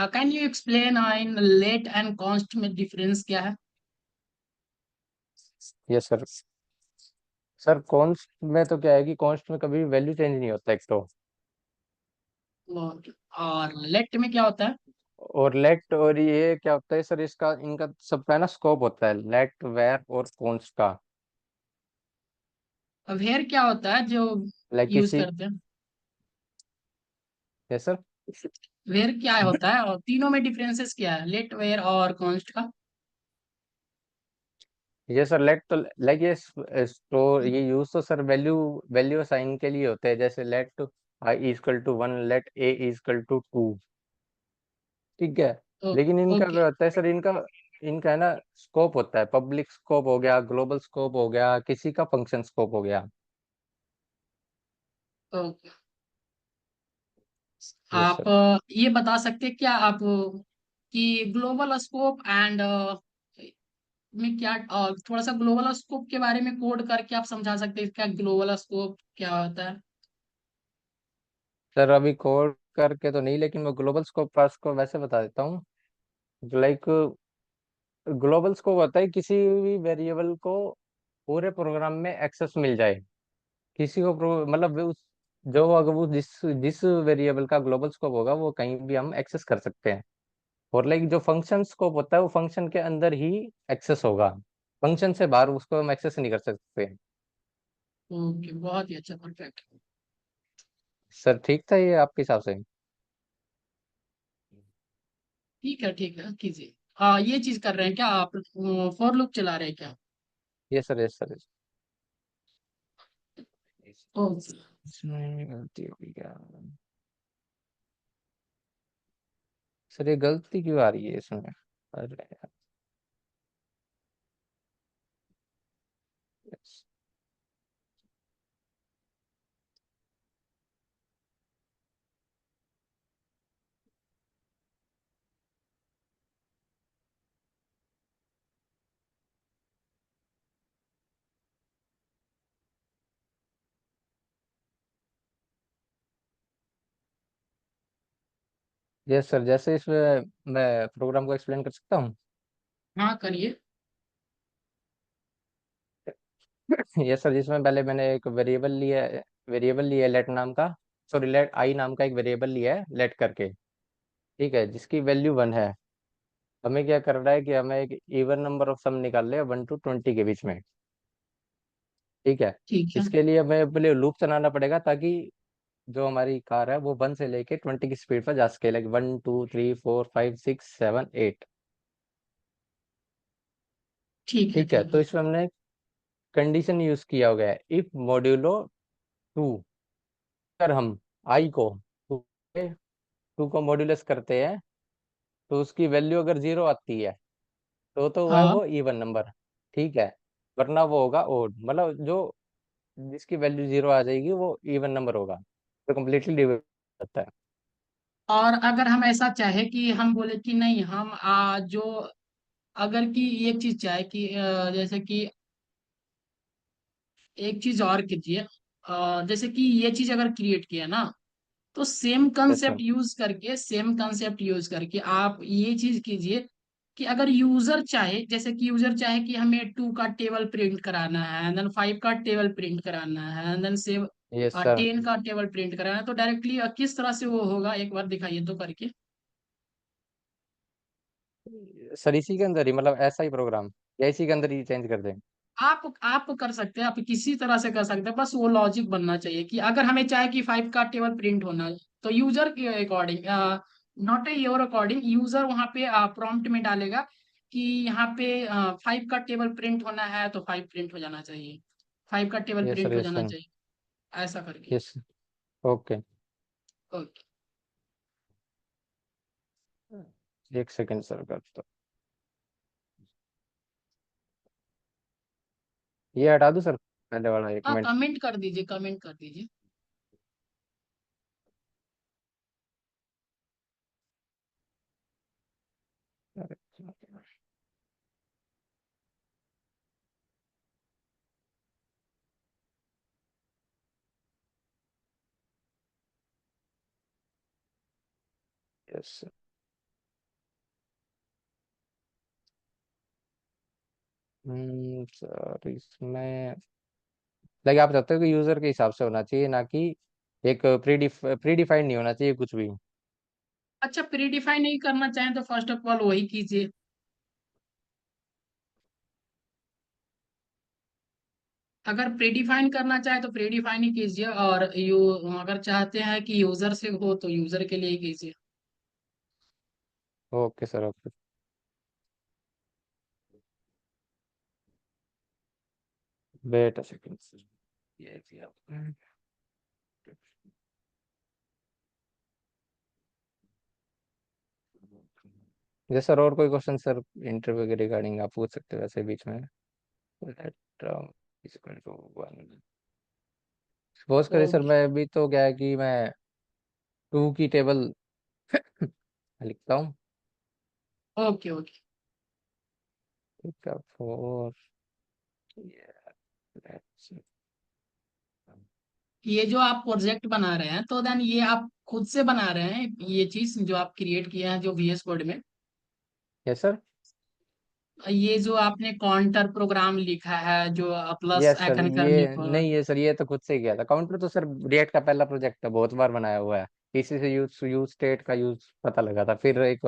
Can you explain in let and const में डिफरेंस क्या है? ये सर, सर कॉन्स्ट में तो क्या है कि कॉन्स्ट में कभी वैल्यू चेंज नहीं होता एक तो। और लेट में क्या होता है? और लेट और ये क्या होता है सर, इसका इनका सबका ना स्कोप होता है, लेट वेर और कॉन्स्ट का। वेयर क्या होता है जो लाइक यूज किसी, करते हैं? ये सर, वेयर क्या होता है, और तीनों में डिफरेंसेस क्या है, लेट, वेयर और कॉन्स्ट का? ये सर लेट तो लाइक ये स्टोर, ये यूज तो सर वैल्यू वैल्यू साइन के लिए होते हैं, जैसे let I equal to 1, let A equal to 2। ठीक है। लेकिन इनका ओके क्या होता है सर, इनका इनका है ना स्कोप होता है, पब्लिक स्कोप हो गया, ग्लोबल स्कोप हो गया, किसी का फंक्शन स्कोप हो गया। ओके। यस आप सर। ये बता सकते हैं क्या आप कि ग्लोबल स्कोप एंड में क्या, थोड़ा सा ग्लोबल स्कोप के बारे में कोड करके आप समझा सकते हैं क्या ग्लोबल स्कोप क्या होता है? सर अभी कोड करके तो नहीं, लेकिन मैं ग्लोबल स्कोप पास को वैसे बता देता हूँ। लाइक ग्लोबल स्कोप होता है किसी भी वेरिएबल को पूरे प्रोग्राम में एक्सेस मिल जाए। किसी को मतलब उस, जो अगर वो जिस जिस वेरिएबल का ग्लोबल स्कोप होगा वो कहीं भी हम एक्सेस कर सकते हैं। और लाइक जो फंक्शन स्कोप होता है वो फंक्शन के अंदर ही एक्सेस होगा, फंक्शन से बाहर उसको हम एक्सेस नहीं कर सकते। ओके, बहुत ही अच्छा, परफेक्ट। सर ठीक था ये आपके हिसाब से? ठीक है, कीजिए। हाँ, ये चीज कर रहे हैं क्या आप, फॉर लूप चला रहे हैं क्या? ये सर, ये सर, ओके। इसमें गलती होगी क्या? सर ये गलती क्यों आ रही है इसमें? अरे यार। यस सर, जैसे इसमें मैं प्रोग्राम को एक्सप्लेन कर सकता हूँ। हाँ, करिए। यस सर, जिसमें पहले मैंने एक वेरिएबल लिया है लेट नाम का, सॉरी लेट आई नाम का एक वेरिएबल लिया है लेट करके। ठीक है, जिसकी वैल्यू 1 है। हमें क्या कर रहा है कि हमें एक इवन नंबर ऑफ सम निकाल ले 1 to 20 के बीच में। ठीक है। ठीक है। इसके लिए हमें पहले लूप चलाना पड़ेगा, ताकि जो हमारी कार है वो 1 से लेके 20 की स्पीड पर जा सके, लाइक 1 2 3 4 5 6 7 8। ठीक है। ठीक है, ठीक तो है। इसमें हमने कंडीशन यूज किया हो गया है, इफ मॉड्यूलो 2। अगर हम आई को 2 को मॉड्यूलस करते हैं, तो उसकी वैल्यू अगर 0 आती है तो है हाँ, वो इवन नंबर। ठीक है। वरना वो होगा ओड, मतलब जो जिसकी वैल्यू 0 आ जाएगी वो इवन नंबर होगा, तो कम्प्लीटली डिवाइड होता है। और अगर हम ऐसा चाहे कि हम बोले कि नहीं, हम जो अगर कि एक चीज चाहे कि जैसे कि एक चीज और कीजिए, जैसे कि ये चीज अगर क्रिएट किया ना, तो yes sir. Same concept use करके आप ये चीज कीजिए कि अगर यूजर चाहे, जैसे कि यूजर चाहे कि हमें 2 का टेबल प्रिंट कराना है, देन 5 का टेबल प्रिंट कराना है, देन से यस सर। 10 का टेबल प्रिंट कराना है, तो डायरेक्टली किस तरह से वो होगा, एक बार दिखाइए तो करके। सर इसी के अंदर ही, मतलब ऐसा ही प्रोग्राम या इसी के अंदर ही चेंज कर दें? आप कर सकते हैं, आप किसी तरह से कर सकते हैं, बस वो लॉजिक बनना चाहिए कि अगर हमें चाहे कि 5 का टेबल प्रिंट होना है, तो यूजर के according, not a your according, user वहां पे प्रॉम्प्ट में डालेगा कि यहाँ पे 5 का टेबल प्रिंट होना है, तो 5 प्रिंट हो जाना चाहिए, 5 का टेबल यस सर, प्रिंट हो यस जाना सर। चाहिए, ऐसा करके। यस। ओके। ओके। एक सेकेंड सर करता, ये हटा दूं सर, पहले वाला एक हाँ, मिनट। कमेंट कर दीजिए, कमेंट कर दीजिए। यस। सर इसमें लाइक आप चाहते हो कि यूजर के हिसाब से होना चाहिए, ना कि एक प्री डिफाइंड नहीं होना चाहिए कुछ भी। अच्छा, प्री डिफाइन नहीं करना चाहें तो फर्स्ट ऑफ ऑल वही कीजिए। अगर प्री डिफाइन करना चाहे तो प्री डिफाइन ही कीजिए, और अगर चाहते हैं कि यूजर से हो तो यूजर के लिए ही कीजिए। Okay sir, okay. Wait a second sir, ये भी आपने। जैसे सर और कोई क्वेश्चन सर इंटरव्यू के रिगार्डिंग आप पूछ सकते हो वैसे बीच में। सपोज करिए सर, ओके मैं अभी तो क्या है कि मैं टू की टेबल लिखता हूँ। Okay okay. ठीक है, फोर। ये जो आप प्रोजेक्ट बना रहे हैं तो देन ये आप खुद से बना रहे हैं, ये चीज जो आप क्रिएट किए हैं जो VS कोड में? Yes sir. ये जो आपने काउंटर प्रोग्राम लिखा है जो प्लस यस सर, आइकन करने ये पर? नहीं, ये सर ये तो खुद से ही किया था। काउंटर तो सर रिएक्ट का पहला प्रोजेक्ट है, बहुत बार बनाया हुआ है। इसी से यूज यूज स्टेट का यूज पता लगा था। फिर एक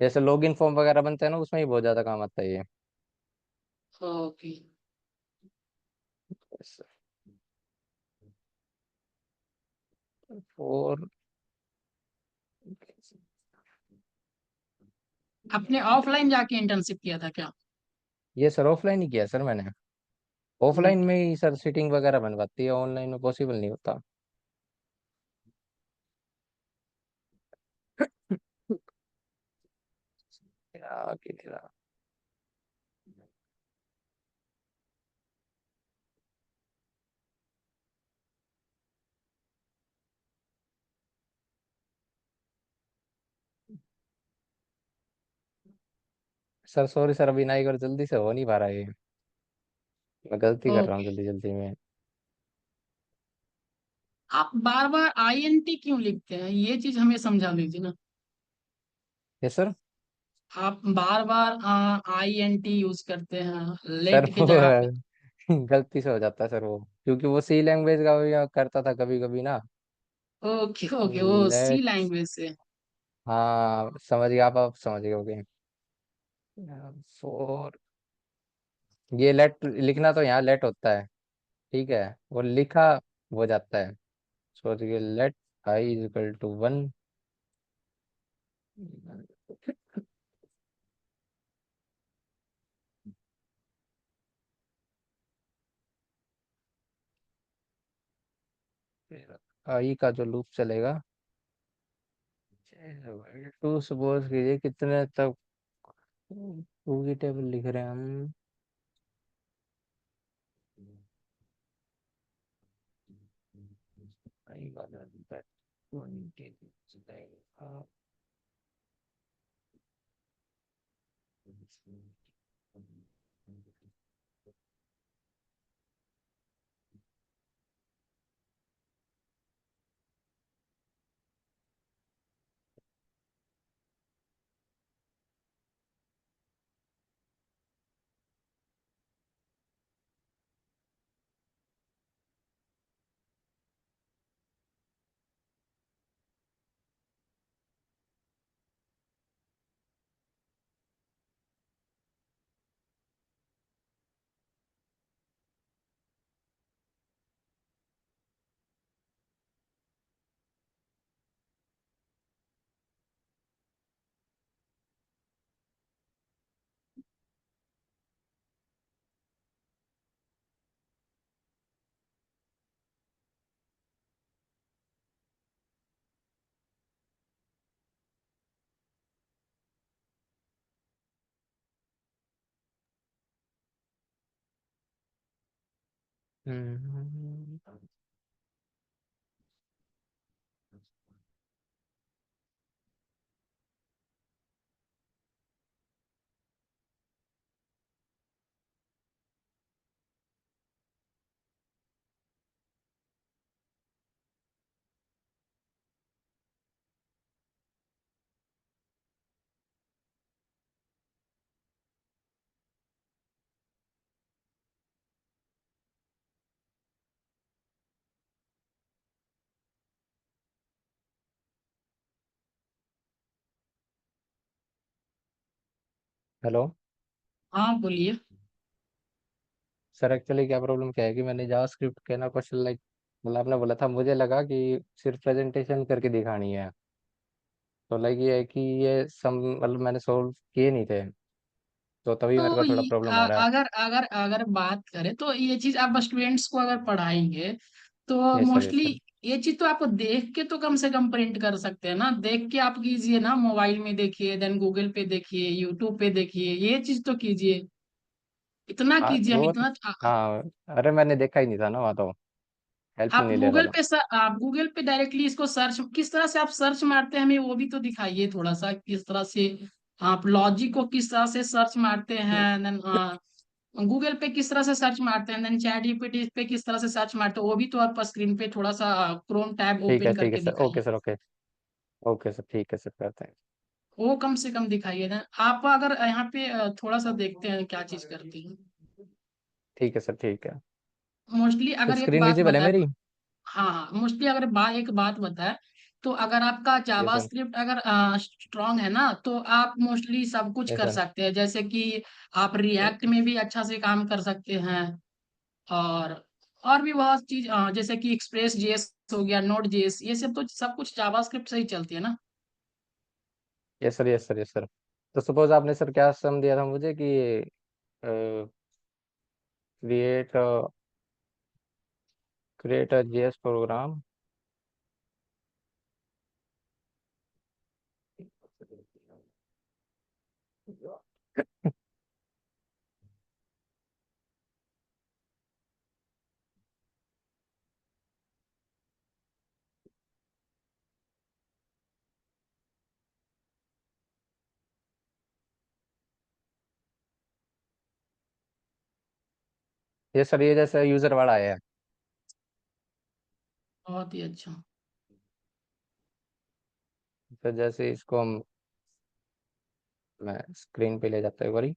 जैसे लॉगिन फॉर्म वगैरह बनते हैं ना, उसमें ही बहुत ज्यादा काम आता है ये। ओके। Yes sir. और आपने ऑफलाइन जाके इंटर्नशिप किया था क्या? ये सर ऑफलाइन ही किया सर मैंने। ऑफलाइन में ही सर सीटिंग वगैरह बनवाती है, ऑनलाइन में पॉसिबल नहीं होता। क्या किया? सर सॉरी सर, अभी ना एक बार जल्दी से हो नहीं पा रहा है ये। मैं गलती कर रहा हूँ ओके। जल्दी जल्दी में। आप बार बार INT क्यों लिखते हैं, ये चीज हमें समझा दीजिए ना। Yes sir. आप बार बार INT यूज करते हैं सर लेट के वो जगह पे। गलती से हो जाता है सर वो, क्योंकि वो सी लैंग्वेज का भी करता था कभी कभी ना। ओके ओके, वो सी लेट। लैंग्वेज से। हाँ समझ गए आप समझ गए, ओके। फोर। ये लेट लिखना तो यहाँ लेट होता है, ठीक है। वो लिखा हो जाता है। सोचिए, let i is equal to one. I का जो लूप चलेगा, टू सपोज कीजिए कितने तक टू की टेबल लिख रहे हैं हम। आई वाला that 20 चलेगा। हम्म। हेलो। हाँ बोलिए। सर एक्चुअली क्या प्रॉब्लम क्या है कि मैंने जावास्क्रिप्ट के ना क्वेश्चन लाइक मतलब आपने बोला था, मुझे लगा कि सिर्फ प्रेजेंटेशन करके दिखानी है। तो लाइक ये है कि ये सम मतलब मैंने सोल्व किए नहीं थे, तो तभी मेरे तो को थोड़ा प्रॉब्लम हो रहा है। अगर अगर अगर बात करें तो ये चीज आप स्टूडेंट्स को अगर पढ़ाएंगे तो yes sir, yes mostly sir. ये चीज तो आप देख के तो कम से कम प्रिंट कर सकते हैं ना, देख के आप कीजिए ना, मोबाइल में देखिए, देन गूगल पे देखिए, यूट्यूब पे देखिए, ये चीज तो कीजिए, इतना कीजिए, हम वो तो इतना। हाँ, अरे मैंने देखा ही नहीं था ना वहाँ, तो हेल्प आप नहीं ले रहा गूगल था। पे आप गूगल पे डायरेक्टली इसको सर्च किस तरह से आप सर्च मारते हैं, हमें वो भी तो दिखाइए थोड़ा सा, किस तरह से आप लॉजिक को किस तरह से सर्च मारते हैं, देन गूगल पे किस तरह से सर्च मारते हैं, देन चैट जीपीटी पे किस तरह से सर्च मारते हैं, वो भी तो आप स्क्रीन पे थोड़ा सा क्रोम टैब ओपन ठीक है करके सर, दिखाइए। Okay sir, okay. Okay sir, ठीक है सर, करते हैं। वो कम से कम दिखाइए ना। आप अगर यहाँ पे थोड़ा सा देखते हैं क्या चीज करती है। ठीक है सर, ठीक है। मोस्टली तो अगर एक स्क्रीन बात विजिबल है बताए, मेरी? हाँ मोस्टली अगर एक बात बताए, तो अगर आपका यस जावा सर, स्क्रिप्ट अगर स्ट्रांग है ना, तो आप मोस्टली सब कुछ यस कर सर। सकते हैं, जैसे कि आप रिएक्ट में भी अच्छा से काम कर सकते हैं, और और भी बहुत चीज जैसे कि एक्सप्रेस जेएस हो गया, नोड जेएस, ये सब तो सब कुछ जावास्क्रिप्ट से ही चलती है ना। Yes sir, yes sir, yes sir. तो सपोज आपने सर क्या सम दिया था मुझे कि create create a JS program. ये सर, ये जैसे यूजर वाला आया है। बहुत ही अच्छा। तो जैसे इसको हम मैं स्क्रीन पे ले जाता हूँ एक बारी।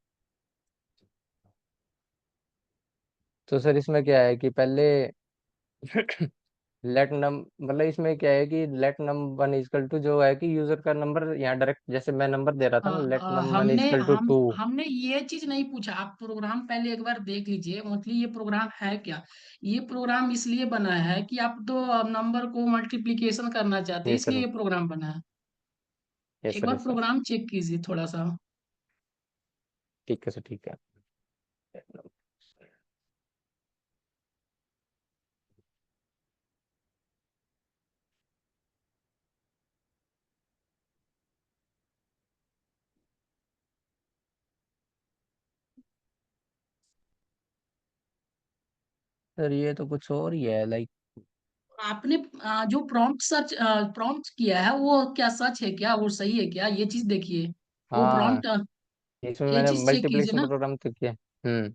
तो सर इसमें क्या है कि पहले लेट नम मतलब इसमें क्या है कि let num one equal to जो है कि यूजर का नंबर यहाँ डायरेक्ट जैसे मैं नंबर दे रहा था ना, लेट नम वन हमने इजकल टू हम 2। हमने ये चीज नहीं पूछा, आप प्रोग्राम पहले एक बार देख लीजिए, मतलब ये प्रोग्राम है क्या। ये प्रोग्राम इसलिए बना है कि आप तो नंबर को मल्टीप्लिकेशन करना चाहते हैं, यस इसलिए सर, ये प्रोग्राम बना है। यस एक सर, बार यस सर। प्रोग्राम चेक कीजिए थोड़ा सा। ठीक है सर, ठीक है। सर ये तो कुछ और ही है लाइक। आपने जो प्रॉम्प्ट किया है वो क्या सच है क्या, वो सही है क्या, ये चीज देखिए। वो हाँ, प्रॉम्प्ट, इसमें ये मैंने चीज चेक कीजिए मल्टीप्लिकेशन ना। प्रोग्राम तो किया। हम्म।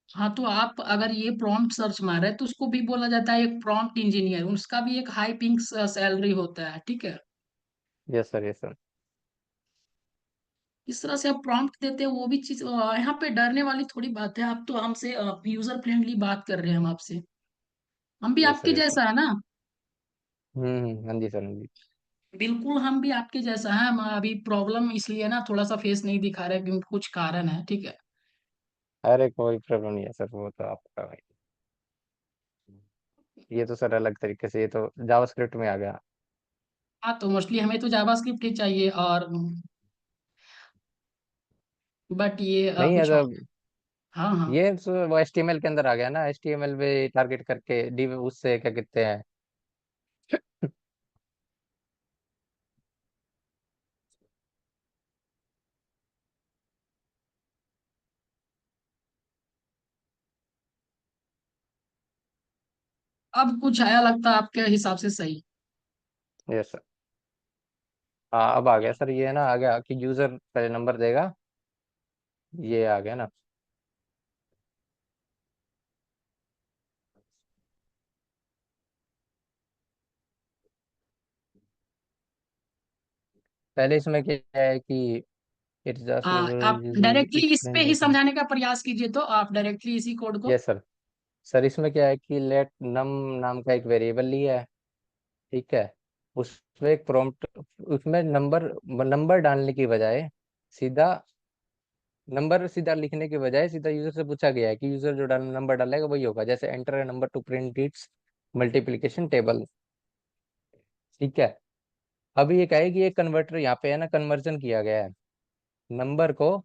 हाँ तो आप अगर ये प्रॉम्प्ट सर्च मार रहे हैं तो उसको भी बोला जाता है एक प्रॉम्प्ट इंजीनियर, उसका भी एक हाई पिंक सैलरी होता है, ठीक है। Yes sir, yes sir. इस तरह से आप प्रॉम्प्ट देते हैं, वो भी चीज यहाँ पे डरने वाली थोड़ी बात है, आप तो हमसे यूजर फ्रेंडली बात कर रहे हैं हम आपसे, हम भी यस सर, आपके यस सर। जैसा है ना। हाँ जी सर, हाँ जी। बिल्कुल हम भी आपके जैसा है, हम अभी प्रॉब्लम इसलिए ना थोड़ा सा फेस नहीं दिखा रहे क्योंकि कुछ कारण है, ठीक है। अरे कोई प्रॉब्लम नहीं है सर, वो तो आपका भाई। ये तो सर अलग तरीके से, ये तो जावास्क्रिप्ट में आ गया। हाँ तो मोस्टली हमें तो जावास्क्रिप्ट ही चाहिए, और बट ये नहीं कुछ और। ऐसा, हाँ हाँ। ये तो वो एचटीएमएल के अंदर आ गया ना, एचटीएमएल पे टारगेट करके डी उससे क्या कहते हैं। अब कुछ आया लगता है आपके हिसाब से सही। Yes sir. हाँ अब आ गया सर, ये है ना, आ गया कि यूजर पहले नंबर देगा। ये आ गया ना। पहले इसमें क्या है कि इट्स जस्ट आप डायरेक्टली इस पे ही एक्सप्लेन। समझाने का प्रयास कीजिए, तो आप डायरेक्टली इसी कोड को। Yes sir. सर इसमें क्या है कि लेट नम नाम का एक वेरिएबल लिया है। ठीक है। उसमें एक प्रॉम्प्ट, उसमें नंबर नंबर डालने की बजाय सीधा नंबर सीधा लिखने के बजाय सीधा यूजर से पूछा गया है कि यूजर जो नंबर डालेगा वही होगा, जैसे enter a number two print it's multiplication table. ठीक है। अब ये क्या है कि ये कन्वर्टर यहाँ पे है ना, कन्वर्जन किया गया है नंबर को,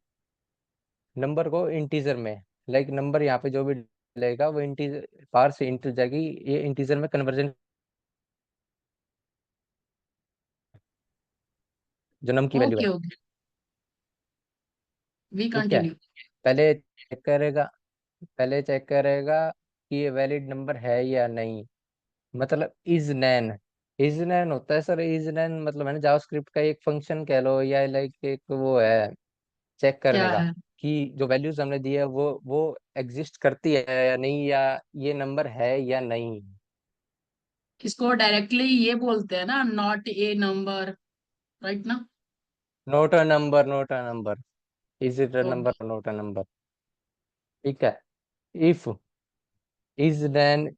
नंबर को इंटीजर में। लाइक नंबर यहाँ पे जो भी डलेगा वो इंटीजर, पार से इंटीजर जाएगी, ये इंटीजर में कन्वर्जन, जो नम की वैल्यू है। ओके ओके, वी ठीक है। कंटिन्यू। पहले चेक करेगा, पहले चेक करेगा कि ये वैलिड नंबर है या नहीं। मतलब इज नैन, इज नैन होता है सर, इज नैन मतलब है ना जावास्क्रिप्ट का एक फंक्शन कह लो, या लाइक एक वो है चेक क्या करने का है? कि जो वैल्यूज हमने दी है वो एग्जिस्ट करती है या नहीं, या ये नंबर है या नहीं। इसको डायरेक्टली ये बोलते हैं ना, नॉट ए नंबर, राइट ना? Not a number, not a number, is it a okay. Number, not a number. ठीक है। If is NaN,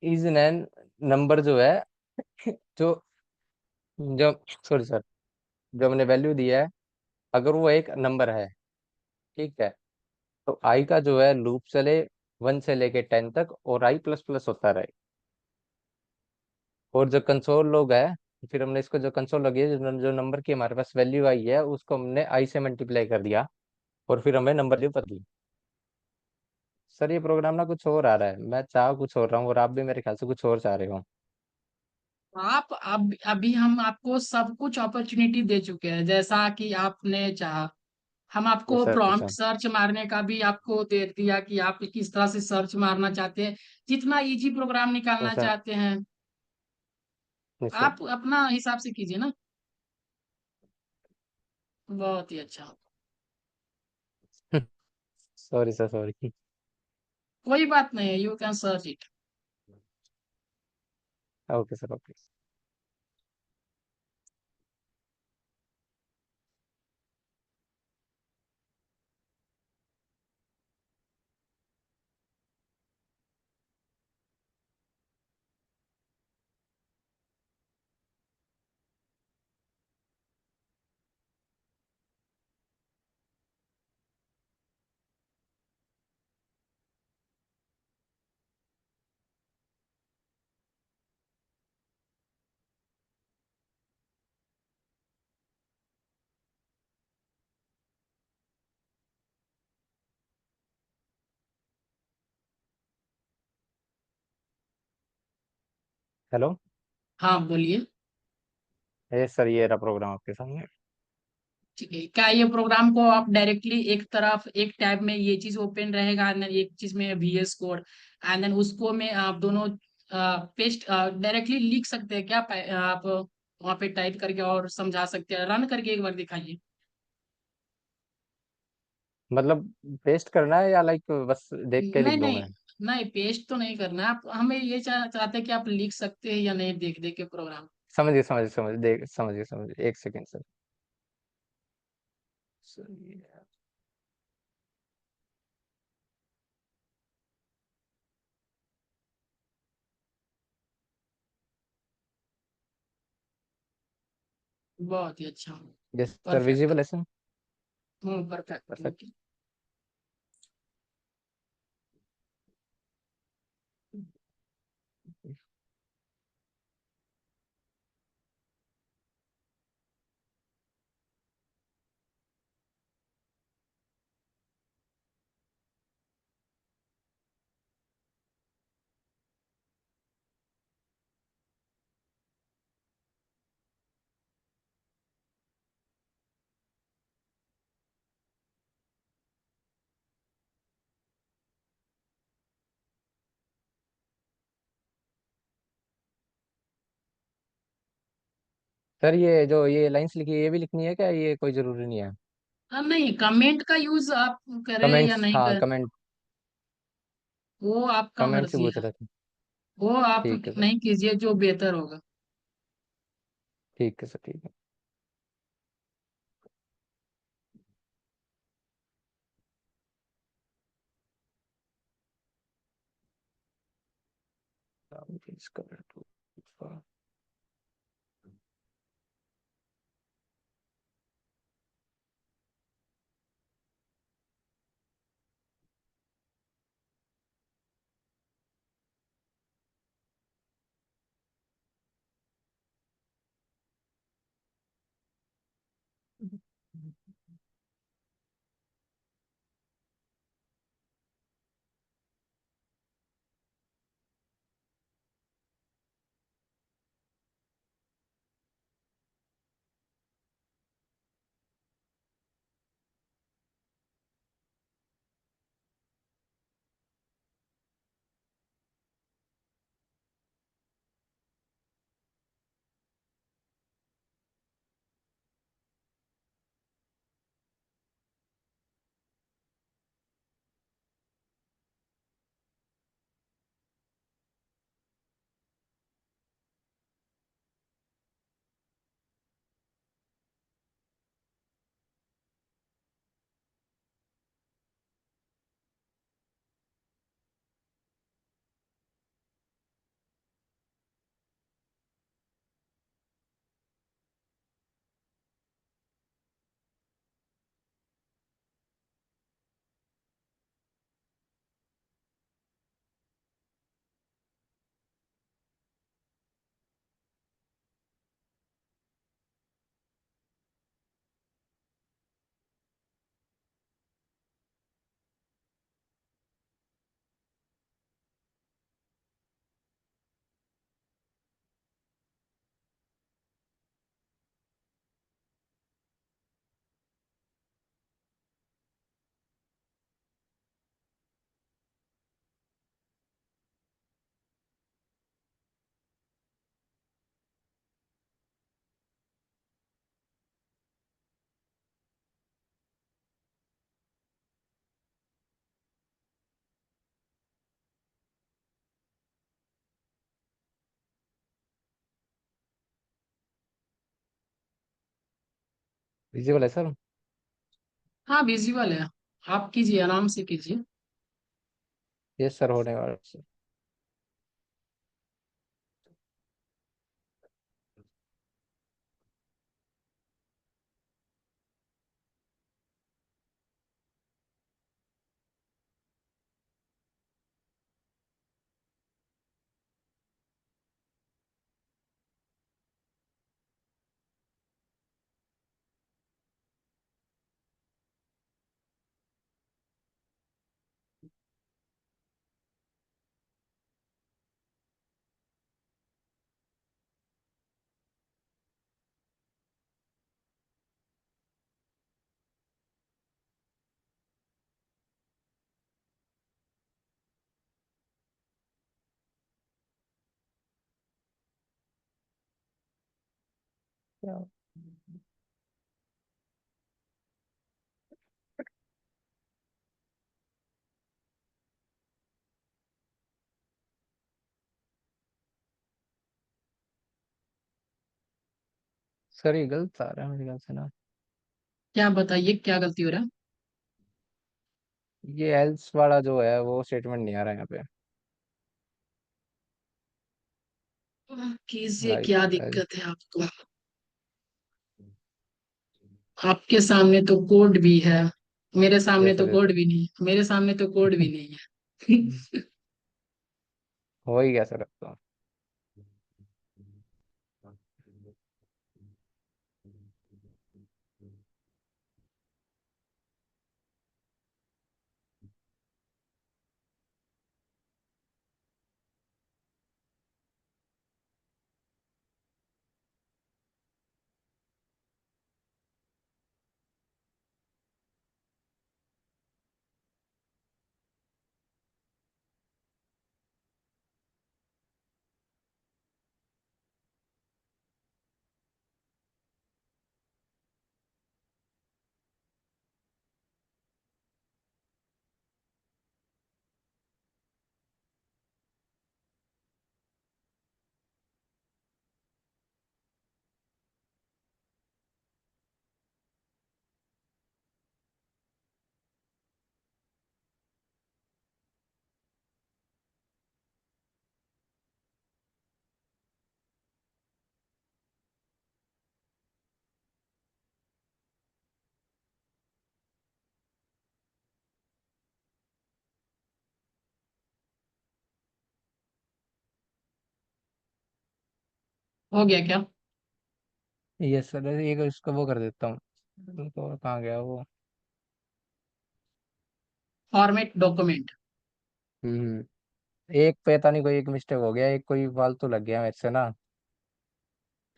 is NaN number जो है, जो जो सॉरी सर, जो हमने वैल्यू दिया है, अगर वो एक नंबर है, ठीक है, तो आई का जो है लूप चले 1 से लेके 10 तक, और आई प्लस प्लस होता रहे। और जो कंसोल लॉग है, फिर हमने इसको जो कंसोल लॉग है, जो नंबर की हमारे पास वैल्यू आई है उसको हमने आई से मल्टीप्लाई कर दिया, और फिर हमें नंबर वैल्यू पता दी। सर ये प्रोग्राम ना कुछ और आ रहा है, मैं चाह कुछ और रहा हूँ और आप भी मेरे ख्याल से कुछ और चाह रहे हो। आप अब अभी हम आपको सब कुछ अपॉर्चुनिटी दे चुके हैं जैसा कि आपने चाहा। हम आपको अच्छा प्रॉम्प्ट अच्छा। सर्च मारने का भी आपको दे दिया कि आप किस तरह से सर्च मारना चाहते हैं, जितना इजी प्रोग्राम निकालना अच्छा चाहते हैं अच्छा। आप अपना हिसाब से कीजिए ना। बहुत ही अच्छा। Sorry sir, sorry. कोई बात नहीं है, you can search it. Okay sir, okay. Hello. हाँ बोलिए। ये सर ये रहा प्रोग्राम आपके सामने। ठीक है, क्या ये प्रोग्राम को आप डायरेक्टली एक तरफ एक टैब में ये चीज ओपन रहेगा एंड एक चीज में VS कोड, एंड देन उसको में आप दोनों पेस्ट डायरेक्टली लिख सकते हैं क्या? आप वहाँ पे टाइप करके और समझा सकते हैं, रन करके एक बार दिखाइए। मतलब पेस्ट करना है या लाइक बस देख के लिख नहीं दूं नहीं, मैं? नहीं पेस्ट तो नहीं करना है। आप हमें ये चाहते हैं कि आप लिख सकते हैं या नहीं देख देख के प्रोग्राम। समझिए समझिए समझ देख समझिए समझिए, एक सेकेंड सर। सर, बहुत ही अच्छा। ये सर परफेक्ट। विजिबल है sir? Perfect perfect. Okay. Sir ये जो ये लाइंस लिखी है ये भी लिखनी है क्या, ये कोई जरूरी नहीं है? नहीं, कमेंट का यूज आप करें या कमेंट्स, नहीं हाँ करें, कमेंट, वो आपका कमेंट्स ही मर्जी पूछ है। रहे थे। वो आप ठीक है सर, नहीं कीजिए, जो बेहतर होगा। ठीक है सर, ठीक है। विजिबल है सर। हाँ विजिबल है। आप कीजिए, आराम से कीजिए। यस सर, होने वाला है सर। क्या? सर ये गलत आ रहा है मेरे ख्याल से ना। क्या बताइए, क्या गलती हो रहा ये एल्स वाला जो है वो स्टेटमेंट नहीं आ रहा है यहाँ पे। है? कीजिए, लाइक क्या दिक्कत है आपको? आपके सामने तो कोड भी है, मेरे सामने यस तो सर, यस कोड सर। भी नहीं, मेरे सामने तो कोड भी नहीं है। हो ही गया सर अब तो। हो गया क्या? यस सर, एक इसको वो कर देता हूँ। तो कहाँ गया वो? Format document. एक पता नहीं, कोई एक मिस्टेक हो गया, एक कोई फालतू लग गया मेरे से ना।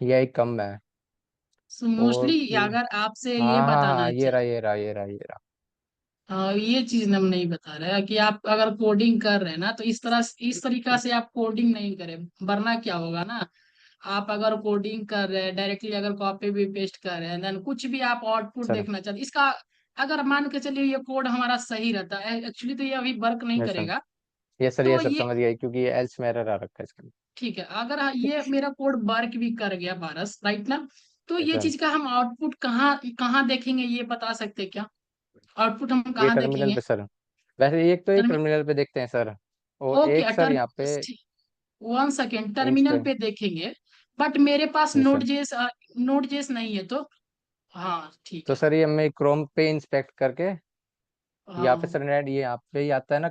या एक कम है। और मोस्टली फिर अगर आपसे ये हाँ हाँ बताना हाँ, ये रहा ये रहा ये रहा ये रहा। हाँ, ये चीज हम नहीं बता रहे हैं कि आप अगर कोडिंग कर रहे हैं ना, तो इस तरीका से आप कोडिंग नहीं करें, वरना क्या होगा ना। आप अगर कोडिंग कर रहे हैं डायरेक्टली, अगर कॉपी भी पेस्ट कर रहे हैं, देन कुछ भी आप आउटपुट सर देखना चाहते हैं इसका, अगर मान के चलिए ये कोड हमारा सही रहता है, एक्चुअली तो ये अभी वर्क नहीं यस सर, करेगा। यस सर, तो यस सर, ये समझ गया, क्योंकि ये एल्स में एरर आ रखा है इसके ठीक है, अगर ये मेरा कोड वर्क भी कर गया पारस, राइट ना, तो अंदर। ये सर चीज का हम आउटपुट कहाँ कहाँ देखेंगे, ये बता सकते हैं क्या? आउटपुट हम ये कहाँ टर्मिनल देखेंगे? पे सर। वैसे एक तो एक टर्मिनल पे देखते हैं सर। और ओके, एक सर यहाँ पे 1 सेकेंड, टर्मिनल इंस्टा। पे देखेंगे। बट मेरे पास yes node sir. JS, node JS नहीं है तो। हाँ ठीक तो है। सर ये हमें क्रोम पे इंस्पेक्ट करके, यहाँ पे हाँ सर नेट, ये यहाँ पे ही आता है ना।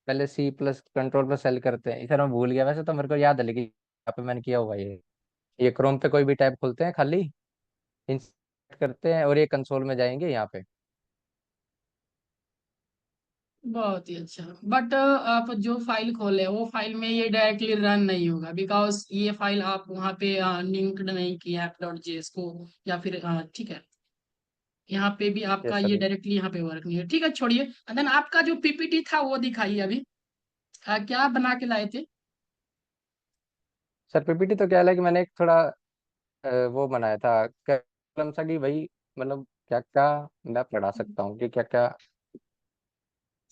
पहले सी प्लस कंट्रोल प्लस सेल करते हैं, सर मैं भूल गया, वैसे तो मेरे को याद है, लेकिन यहाँ पे मैंने किया हुआ ये क्रोम पे कोई भी टैब खोलते हैं खाली, इंस्पेक्ट करते हैं और ये कंसोल में जाएंगे यहाँ पे। बहुत ही अच्छा। बट आप जो फाइल खोले वो फाइल में ये डायरेक्टली रन नहीं होगा, बिकॉज ये फाइल आप वहाँ पे लिंक्ड नहीं किया ऐप डॉट जेएस को, या फिर ठीक है, यहाँ पे भी आपका यस ये सर। डायरेक्टली यहाँ पे वर्क नहीं है। ठीक है, छोड़िए। देन आपका जो पीपीटी था वो दिखाइए अभी। क्या बना के लाए थे? सर पीपीटी तो क्या है कि मैंने एक थोड़ा वो बनाया था कलम सा, कि भाई मतलब क्या क्या मैं पढ़ा सकता हूँ, कि क्या क्या।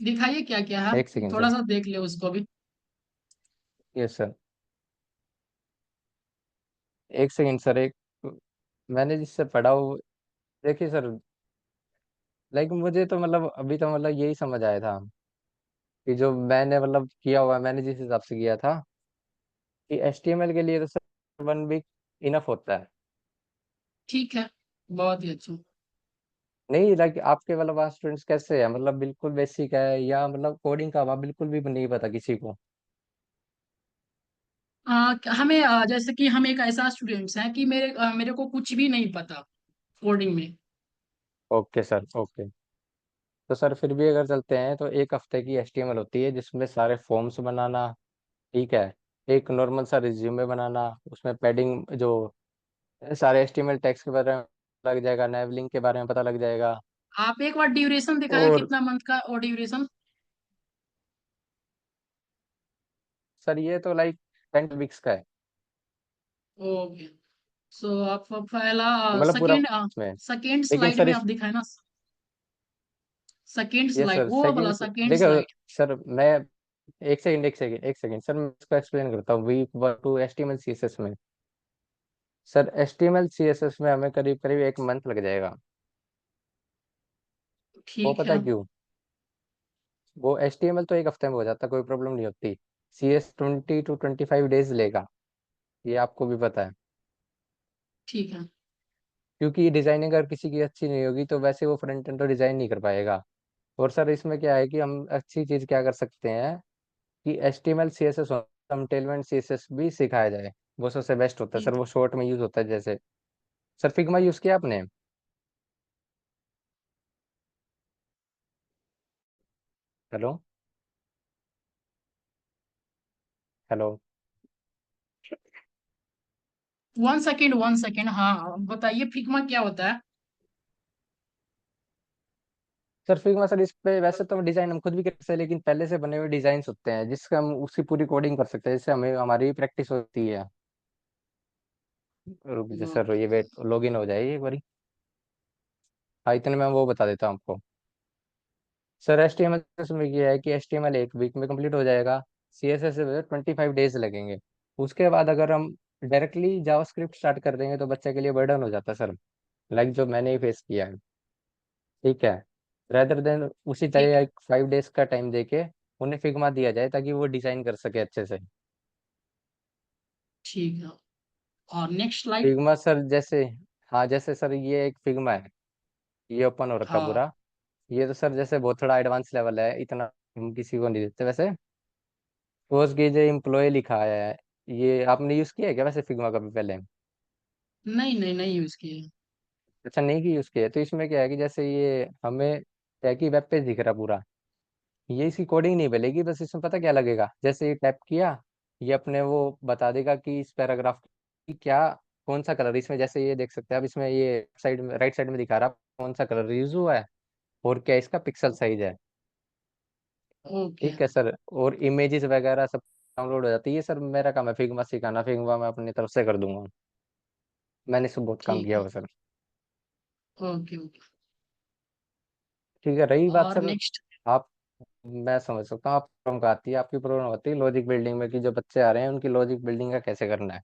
दिखाइए क्या क्या है, एक सेकेंड थोड़ा सर। सा देख ले उसको भी। यस सर, एक सेकेंड सर। एक मैंने जिससे पढ़ा देखिए सर, मुझे तो अभी तो यही समझ आया था कि जो मैंने किया हुआ है, मैंने जिस हिसाब से किया था कि HTML के लिए तो सर 1 वीक इनफ होता है। ठीक है, बहुत ही अच्छा। नहीं, आपके वहाँ स्टूडेंट्स कैसे है, बिल्कुल बेसिक है या कोडिंग का वहाँ बिल्कुल भी नहीं पता किसी को? हमें जैसे कि हम एक ऐसा स्टूडेंट्स हैं कि मेरे को कुछ भी नहीं पता कोडिंग में। Okay sir, okay. तो सर फिर भी अगर चलते हैं तो 1 हफ्ते की HTML होती है जिसमें सारे फॉर्म्स बनाना, ठीक है, एक नॉर्मल सा रिज्यूमे बनाना, उसमें पैडिंग जो सारे HTML टैग्स के बारे में लग जाएगा, नेवलिंग के बारे में पता लग जाएगा। आप एक बार ड्यूरेशन दिखाएं, और कितना मंथ का और ड्यूरेशन? सर ये तो 10 वीक्स का है। ओके। सो आप पहला पूरा सेकेंड उसमें। सेकेंड लेकिन स्लाइड सर में इस आप दिखाए ना, सेकेंड ये स्लाइड सर वो वाला सेकंड, सेकेंड देखो स्लाइड। सर मैं एक सेकंड सर, मैं इसको एक्सप्लेन करता हूँ वीक 1 टू HTML CSS में। सर HTML CSS में हमें करीब करीब 1 मंथ लग जाएगा। वो ठीक पता है। है क्यों? वो HTML तो 1 हफ्ते में हो जाता, कोई प्रॉब्लम नहीं होती। CS 20 to 25 डेज लेगा, ये आपको भी पता है। ठीक है। क्योंकि डिजाइनिंग अगर किसी की अच्छी नहीं होगी तो वैसे वो फ्रंट एंड तो डिजाइन नहीं कर पाएगा। और सर इसमें क्या है कि हम अच्छी चीज क्या कर सकते हैं कि HTML CSS हम टेलमेंट CSS भी सिखाया जाए, वो सबसे बेस्ट होता है सर, ठीक। वो शॉर्ट में यूज होता है जैसे। सर फिग्मा यूज किया आपने? हेलो? हेलो? 1 सेकेंड 1 सेकेंड, हाँ बताइए फिग्मा क्या होता है? सर फिग्मा सर, इस पे वैसे तो डिजाइन हम खुद भी कर सकते हैं, लेकिन पहले से बने हुए डिजाइन होते हैं जिसका हम उसकी पूरी कोडिंग कर सकते हैं, जिससे हमें हमारी प्रैक्टिस होती है। रुक जा सर, ओके। ये वेट, लॉगिन हो जाए एक बारी। हाँ, इतने में वो बता देता हूँ आपको। सर HTML में ये है कि HTML 1 वीक में कंप्लीट हो जाएगा, CSS से 25 डेज लगेंगे। उसके बाद अगर हम डायरेक्टली जावास्क्रिप्ट स्टार्ट कर देंगे तो बच्चे के लिए बर्डन हो जाता है सर, जो मैंने ही फेस किया है। ठीक है, रेदर देन उसी ठीक। तरह 5 डेज का टाइम देके उन्हें फिग्मा दिया जाए ताकि वो डिजाइन कर सके अच्छे से। ठीक है, और नेक्स्ट स्लाइड। फिग्मा सर जैसे, हाँ जैसे सर ये एक फिग्मा है, ये ओपन हो रखा हाँ। पूरा। ये तो सर जैसे बहुत थोड़ा एडवांस लेवल है, इतना हम किसी को नहीं देते वैसे। सपोज कीजिए एम्प्लॉय लिखा आया है, ये आपने यूज किया है क्या वैसे फिग्मा कभी पहले? नहीं नहीं नहीं यूज किए। अच्छा, नहीं की यूज किया है। तो इसमें क्या है कि जैसे ये हमें क्या है कि वेब पेज दिख रहा पूरा, ये इसकी कोडिंग नहीं मिलेगी, बस इसमें पता क्या लगेगा, जैसे ये टैप किया, ये अपने वो बता देगा कि इस पैराग्राफ की क्या, कौन सा कलर इसमें, जैसे ये देख सकते हैं आप इसमें, ये साइड में राइट साइड में दिखा रहा कौन सा कलर यूज हुआ है और क्या इसका पिक्सल साइज है। ओके। ठीक है सर, और इमेजेस वगैरह सब डाउनलोड हो जाती है। ये सर मेरा काम है फिग्मा सिखाना, फिग्मा मैं अपनी तरफ से कर दूंगा, मैंने इसमें बहुत काम ठीक किया है। हुआ सर। Okay okay. ठीक है, रही बात और सर, नेक्स्ट। आप, मैं समझ सकता हूँ आप प्रॉब्लम आती है, आपकी प्रॉब्लम आती है लॉजिक बिल्डिंग में कि जो बच्चे आ रहे हैं उनकी लॉजिक बिल्डिंग का कैसे करना है।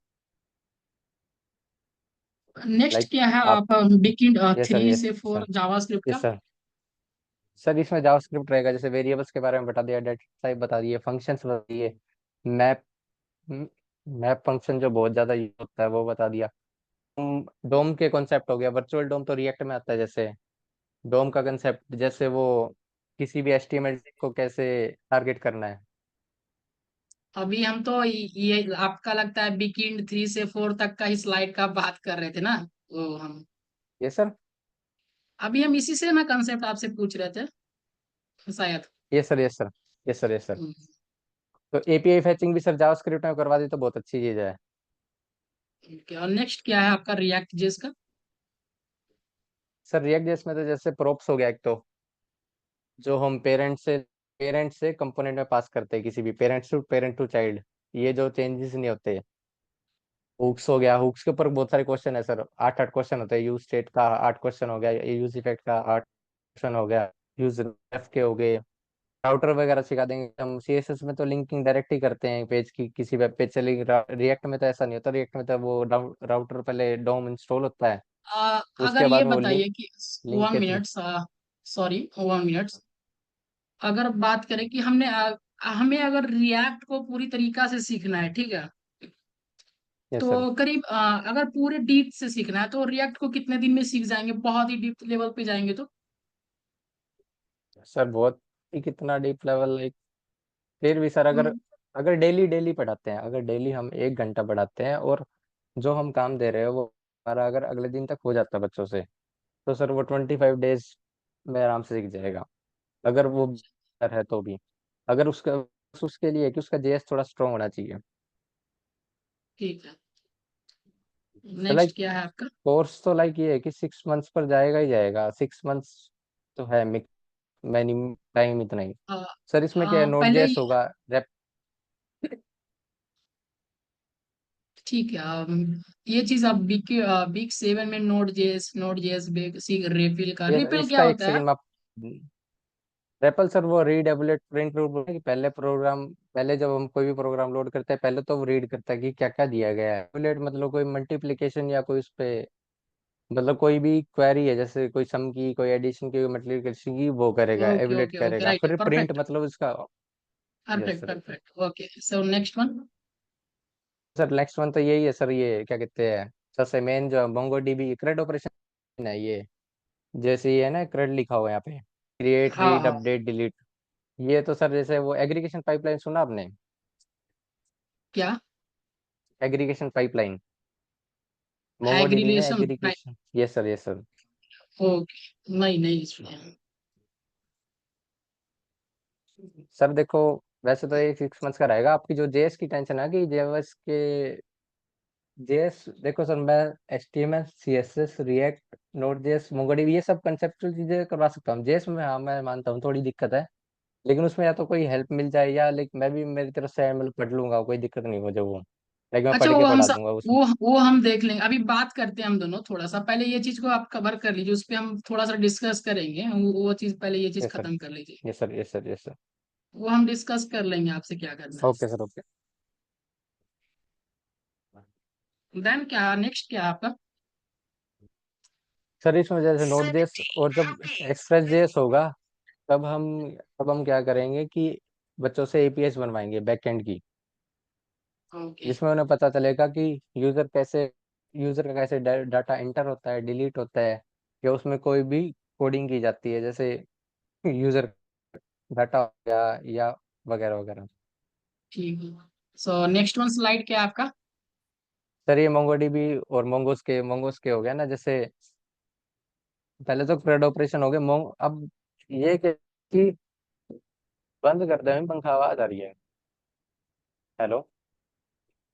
नेक्स्ट लाइक क्या है आप, आप बिगिन यस सर, 3 से 4 सर, जावास्क्रिप्ट यस का? सर। सर इसमें जावास्क्रिप्ट रहेगा, जैसे वेरिएबल्स के बारे में बता दिया, डेटा टाइप बता दिए, फंक्शंस बता दिए, मैप, मैप फंक्शन जो बहुत ज्यादा यूज होता है वो बता दिया। डोम के कॉन्सेप्ट हो गया, वर्चुअल डोम तो रिएक्ट में आता है, जैसे डोम का कंसेप्ट, जैसे वो किसी भी HTML को कैसे टारगेट करना है। अभी हम तो ये आपका लगता है बिगिन 3 से 4 तक का ही स्लाइड का बात कर रहे थे ना? वो हम ये सर, अभी हम इसी से ना कंसेप्ट आपसे पूछ रहे थे शायद। ये सर, ये सर, ये सर, ये सर। हम्म, तो API फैचिंग भी सर जावास्क्रिप्ट में करवा दी तो बहुत अच्छी चीज है। ठीक है, और नेक्स्ट क्या है आपका रिएक्ट जेस का? सर रिएक्ट जेएस में तो जैसे प्रोप्स हो गया एक, तो जो हम पेरेंट से कंपोनेंट में पास करते हैं, किसी भी पेरेंट टू चाइल्ड, ये जो चेंजेस नहीं होते। हुक्स हो गया, हुक्स के ऊपर बहुत सारे क्वेश्चन है सर, 8 8 क्वेश्चन होते हैं, यूज स्टेट का 8 क्वेश्चन हो गया, यूज इफेक्ट का 8 क्वेश्चन हो गया, यूज रेफ के हो गए। राउटर वगैरह सिखा देंगे हम। CSS में तो लिंकिंग डायरेक्ट ही करते हैं पेज की, किसी वेब पेज से लिंक। रिएक्ट में तो ऐसा नहीं होता, रिएक्ट में तो वो राउटर पहले डोम इंस्टॉल होता है, अगर उसके ये बाद वो लिंक बताइए कि लिंक वन के थ्रू। मिनट सॉरी 1 मिनट, अगर बात करें कि हमें अगर रिएक्ट को पूरी तरीका से सीखना है, ठीक है, यस सर। तो करीब अगर पूरे डीप से सीखना है तो रिएक्ट को कितने दिन में सीख जाएंगे, बहुत ही डीप लेवल पे जाएंगे तो? सर बहुत ही कितना डीप लेवल, लाइक फिर भी सर, अगर हम्म, अगर डेली डेली पढ़ाते हैं, अगर डेली हम 1 घंटा पढ़ाते हैं और जो हम काम दे रहे हैं वो हमारा अगर अगले दिन तक हो जाता है बच्चों से, तो सर वो 25 डेज में आराम से सीख जाएगा, अगर वो बेहतर है तो भी। अगर उसका उसके लिए कि उसका जेएस थोड़ा स्ट्रांग होना चाहिए। ठीक है। तो नेक्स्ट लाइक क्या है आपका? कोर्स तो लाइक ये है कि 6 मंथ्स पर जाएगा ही जाएगा, 6 मंथ्स तो है मिनिमम टाइम इतना ही। अ, सर इसमें क्या है, नोट पहले जेएस होगा, रेप। ठीक है। ये चीज आप वीक 7 में नोड जेएस बेसिक रेपिल का, ये रेपिल क्या इसका एक होता है? सेकंड में आप, रेपल सर वो रीड एबुलेट प्रिंट रूल बोलते हैं कि पहले जब हम कोई भी प्रोग्राम लोड करते हैं पहले तो वो रीड करता है कि क्या क्या दिया गया है। एबुलेट मतलब कोई मल्टीप्लिकेशन या कोई उस पे, मतलब कोई भी क्वेरी है जैसे कोई सम की, कोई एडिशन की, कोई मल्टीप्लिकेशन की, वो करेगा, ओके एबुलेट ओके ओके, करेगा। राइट, फिर प्रिंट परफेक्ट मतलब उसका। Yes perfect sir. Perfect. Okay, so next one. Sir next one तो यही है सर, ये क्या कहते हैं, सबसे मेन जो मोंगो डीबी क्रेड ऑपरेशन है ये, जैसे ये है ना क्रेड लिखा हुआ है यहाँ पे, क्रिएट हाँ रीड हाँ। Update delete. ये तो सर जैसे वो एग्रीगेशन पाइपलाइन सुना आपने? क्या? एग्रीगेशन पाइपलाइन, मोंगोडीबी में aggregation? Aggregation. Yes sir, yes sir. Okay, नहीं नहीं इसमें। सर देखो, वैसे तो ये 6 मंथ्स का रहेगा, आपकी जो जेएस की टेंशन है कि जेएस के, जेएस देखो सर, मैं HTML CSS react node JS MongoDB ये सब कंसेप्चुअल चीजें करवा सकता हूँ। जेएस में हाँ मैं मानता हूँ थोड़ी दिक्कत है, लेकिन उसमें या तो कोई हेल्प मिल जाए या लाइक मैं भी मेरी तरफ से मतलब पढ़ लूंगा, कोई दिक्कत नहीं मुझे वो, लाइक मैं अच्छा, पढ़ वो के हम पढ़ा सब दूंगा उसमें। वो हम देख लेंगे, अभी बात करते हैं हम दोनों थोड़ा सा, पहले ये चीज को आप कवर कर लीजिए, उस पर हम थोड़ा सा डिस्कस करेंगे, वो चीज पहले, ये चीज यस सर, खत्म कर लीजिए। Yes sir, yes sir, yes sir. वो हम डिस्कस कर लेंगे आपसे क्या करना ओके सर, ओके। है। देन क्या नेक्स्ट, क्या है आपका? सर इसमें जैसे नोड जेएस और जब एक्सप्रेस जेएस होगा, तब हम तब हम क्या करेंगे कि बच्चों से एपीएस बनवाएंगे बैकएंड की, ओके। जिसमें उन्हें पता चलेगा कि यूजर का कैसे डाटा एंटर होता है, डिलीट होता है, या उसमें कोई भी कोडिंग की जाती है, जैसे यूजर डाटा हो गया या वगैरह वगैरह। ठीक है। सो नेक्स्ट वन स्लाइड क्या है आपका? सर ये मोंगोडीबी और मोंगोस के हो गया ना, जैसे पहले तो क्रेड ऑपरेशन हो गए मोंग, अब ये कि बंद कर दे, पंखा आवाज आ रही है। हेलो।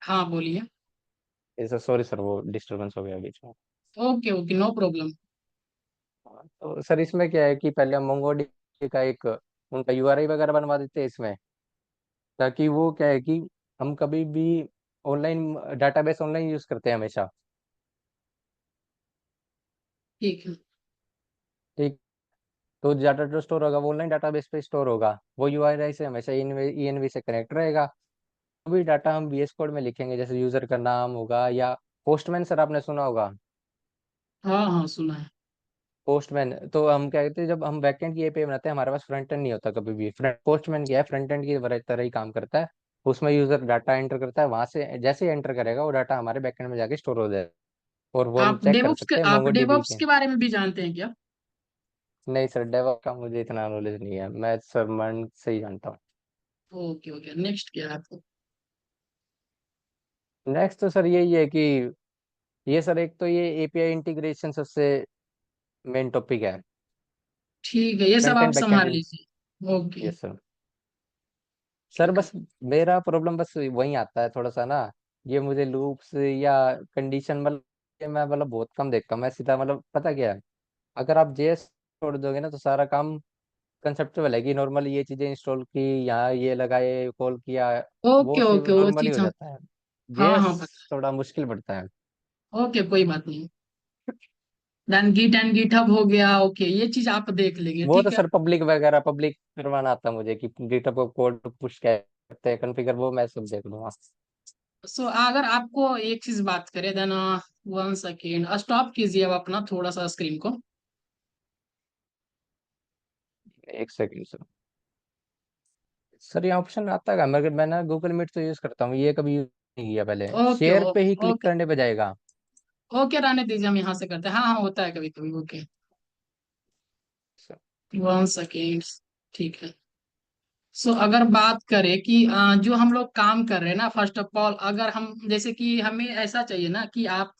हाँ बोलिए। सॉरी सर, वो डिस्टरबेंस हो गया बीच में। Okay okay, no problem. हाँ, तो सर इसमें क्या है कि पहले हम मोंगोडीबी का एक उनका यूआरआई वगैरह बनवा देते हैं इसमें, ताकि वो क्या है कि हम कभी भी ऑनलाइन डाटाबेस ऑनलाइन यूज करते हैं हमेशा। ठीक है। ठीक। तो डाटा जो स्टोर होगा वो ऑनलाइन डाटाबेस पे स्टोर होगा, वो यूआरआई से हमेशा ईएनवी से कनेक्ट रहेगा। तो भी डाटा हम वीएस कोड में लिखेंगे, जैसे यूजर का नाम होगा या पोस्टमैन, सर आपने सुना होगा हाँ हाँ, सुना है। पोस्टमैन। तो हम क्या कहते हैं, जब हम बैकएंड की एपीआई बनाते हैं हमारे पास फ्रंट एंड नहीं होता कभी भी, फ्रंट पोस्टमैन क्या है, फ्रंट एंड की तरह ही काम करता है। उसमें यूजर डाटा एंटर करता है, वहां से जैसे ही एंटर करेगा वो डाटा हमारे बैकएंड में जाके स्टोर हो जाएगा, और वो हम चेक कर सकते हैं आप मोंगोडीबी डेवऑप्स के। के बारे में भी जानते हैं क्या? नहीं सर, डेवऑप्स का मुझे इतना नॉलेज नहीं है, मैं सर मन से ही जानता हूँ। ओके ओके, नेक्स्ट क्या है आपको? नेक्स्ट तो सर यही है कि ये सर एक तो ये एपीआई इंटीग्रेशन सबसे मेन टॉपिक है, ठीक है, ये सब फ्रंट आप एंड बैक संभाल एंड। लीजिए। ओके। Yes sir. सर बस मेरा प्रॉब्लम बस वही आता है थोड़ा सा ना, ये मुझे लूप्स या कंडीशन मतलब, ये मैं मतलब बहुत कम देखता हूँ, मैं सीधा मतलब पता क्या है, अगर आप जेएस छोड़ दोगे ना तो सारा काम कंसेप्चुअल है कि नॉर्मली ये चीजें इंस्टॉल की, यहाँ ये लगाए, कॉल किया, वो ओके सिर्फ ओके, वो नॉर्मली हो चीज हम, जाता है। हाँ जेएस हाँ पता थोड़ा मुश्किल पड़ता है। है। ओके, कोई बात नहीं। देन गिट एंड गिटहब हो गया, ओके, ये चीज आप देख लेंगे, वो तो ठीक है। सर पब्लिक करवाना आता है मुझे कि गिटहब को कोड पुश करते हैं कॉन्फ़िगर, वो मैं सब देख लूंगा। सो अगर आपको एक चीज बात करें, देन वन सेकेंड, स्टॉप कीजिए अब अपना थोड़ा सा स्क्रीन को। एक सेकंड सर। सर ये ऑप्शन आता है मगर मैं ना गूगल मीट तो यूज करता हूँ, ये कभी यूज नहीं किया पहले। ओके शेयर पे ही क्लिक ओके करने पे जाएगा? ओके, रहने दीजिए, हम यहाँ से करते हैं। हाँ हाँ, होता है कभी कभी। Okay, sir, one second. ठीक है। सो अगर बात करें कि जो हम लोग काम कर रहे हैं ना, फर्स्ट ऑफ ऑल अगर हम जैसे कि हमें ऐसा चाहिए ना कि आप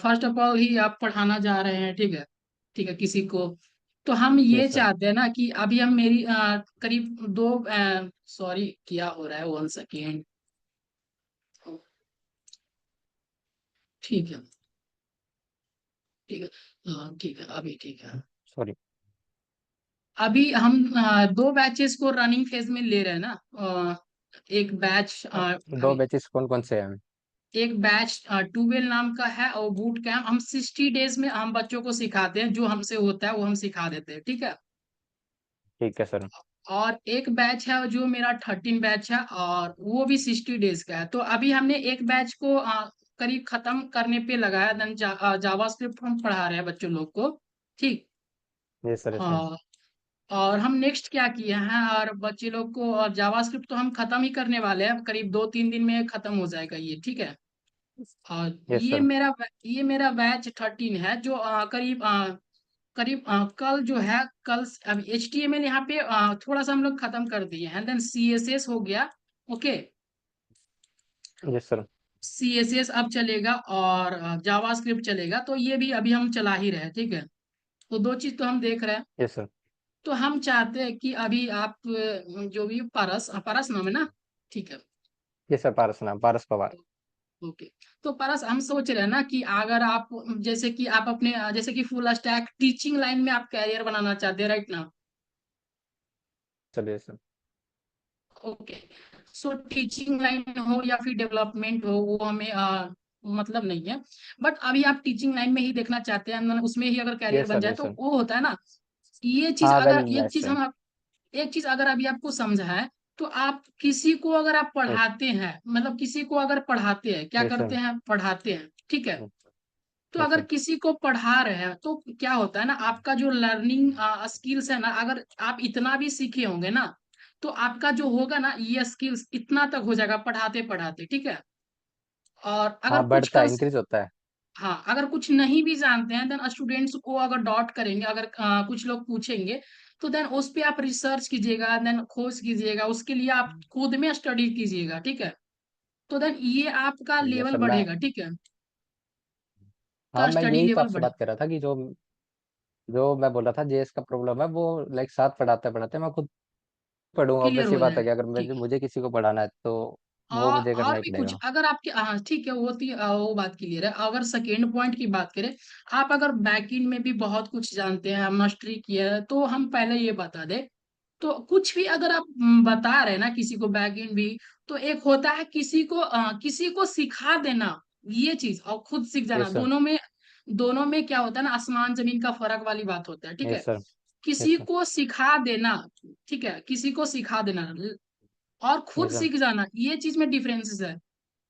फर्स्ट ऑफ ऑल ही आप पढ़ाना जा रहे हैं, ठीक है, ठीक है, किसी को। तो हम ये यस सर। चाहते हैं ना कि अभी हम मेरी करीब दो, सॉरी क्या हो रहा है, वन सेकेंड। ठीक है, ठीक है, हाँ ठीक है, अभी ठीक है। सॉरी। अभी हम दो बैचेस को रनिंग फेज में ले रहे हैं ना। एक बैच दो बैचेस कौन कौन से हैं? एक बैच 12 नाम का है, और बूट कैंप हम 60 डेज में हम बच्चों को सिखाते हैं, जो हमसे होता है वो हम सिखा देते हैं, ठीक है। ठीक है सर। और एक बैच है जो मेरा 13 बैच है, और वो भी 60 डेज का है। तो अभी हमने एक बैच को करीब खत्म करने पे लगाया, देन जावा स्क्रिप्ट हम पढ़ा रहे हैं बच्चों लोग को, ठीक। Yes sir, yes sir. हाँ, और हम नेक्स्ट क्या किए हैं, और बच्चे लोग को, और जावास्क्रिप्ट तो हम खत्म ही करने वाले हैं, करीब 2-3 दिन में खत्म हो जाएगा ये, ठीक है। और यस सर। ये मेरा बैच 13 है, जो करीब कल जो है, अब HTML यहाँ पे थोड़ा सा हम लोग खत्म कर दिए हैं, देन CSS हो गया। Okay, yes sir. CSS अब चलेगा, और जावास्क्रिप्ट चलेगा, तो ये भी अभी हम चला ही रहे हैं, ठीक है। तो दो चीज तो हम देख रहे हैं। Yes sir. तो हम चाहते हैं कि अभी आप जो भी पारस पारस नाम है ना, ठीक है। यस सर, पारस नाम, पारस पवार। ओके, तो पारस हम सोच रहे हैं ना कि अगर आप जैसे कि आप अपने जैसे कि फुल स्टैक टीचिंग लाइन में आप कैरियर बनाना चाहते हैं, राइट ना। चलिए sir. Okay, so teaching line हो या फिर डेवलपमेंट हो, वो हमें मतलब नहीं है। बट अभी आप टीचिंग लाइन में ही देखना चाहते हैं, मतलब उसमें ही अगर कैरियर यस बन सर, जाए यस तो सर। वो होता है ना। ये चीज हाँ, वेल अगर एक बेस्ट चीज है। हम एक चीज अगर अभी आपको समझा है, तो आप किसी को अगर आप यस। पढ़ाते हैं, मतलब किसी को अगर पढ़ाते हैं, क्या यस करते सर। हैं, पढ़ाते हैं, ठीक है। तो यस अगर सर। किसी को पढ़ा रहे हैं तो क्या होता है ना, आपका जो लर्निंग स्किल्स है ना, अगर आप इतना भी सीखे होंगे ना, तो आपका जो होगा ना, ये स्किल्स इतना तक हो जाएगा पढ़ाते पढ़ाते, ठीक है। और अगर हाँ, कुछ बढ़ता है, इंक्रीज होता है। हाँ, अगर कुछ नहीं भी जानते हैं, देन स्टूडेंट्स को अगर डॉट करेंगे, अगर कुछ लोग पूछेंगे, तो देन उस पे आप रिसर्च कीजिएगा, देन खोज कीजिएगा, उसके लिए आप खुद में स्टडी कीजिएगा, ठीक है। तो देन ये आपका यस लेवल सर। मैं बढ़ेगा, ठीक है, हाँ, का मैं स्टडी यही तो लेवल आपसे बढ़ेगा। बात कर रहा था कि जो जो मैं बोल रहा था, जेएस का प्रॉब्लम है वो लाइक साथ पढ़ाते पढ़ाते मैं खुद पढ़ूंगा। क्लियर ऑब्वियस सी हो बात है कि जाएगा, अगर ठीक मुझे है। मुझे किसी को पढ़ाना है तो वो मुझे करना और ही भी कुछ पड़ेगा। अगर आपके, हाँ ठीक है, वो बात क्लियर है। अगर सेकेंड पॉइंट की बात करें, आप अगर बैकएंड में भी बहुत कुछ जानते हैं, मास्टरी किया है, तो हम पहले ये बता दें। तो कुछ भी अगर आप बता रहे हैं ना किसी को बैकएंड भी, तो एक होता है किसी को सिखा देना, ये चीज, और खुद सीख जाना, यस सर। दोनों में क्या होता है ना, आसमान जमीन का फर्क वाली बात होता है, ठीक है। Yes sir. यस किसी सर। को सिखा देना, ठीक है, किसी को सिखा देना और खुद यस सर। सीख जाना, ये चीज में डिफरेंसेस है।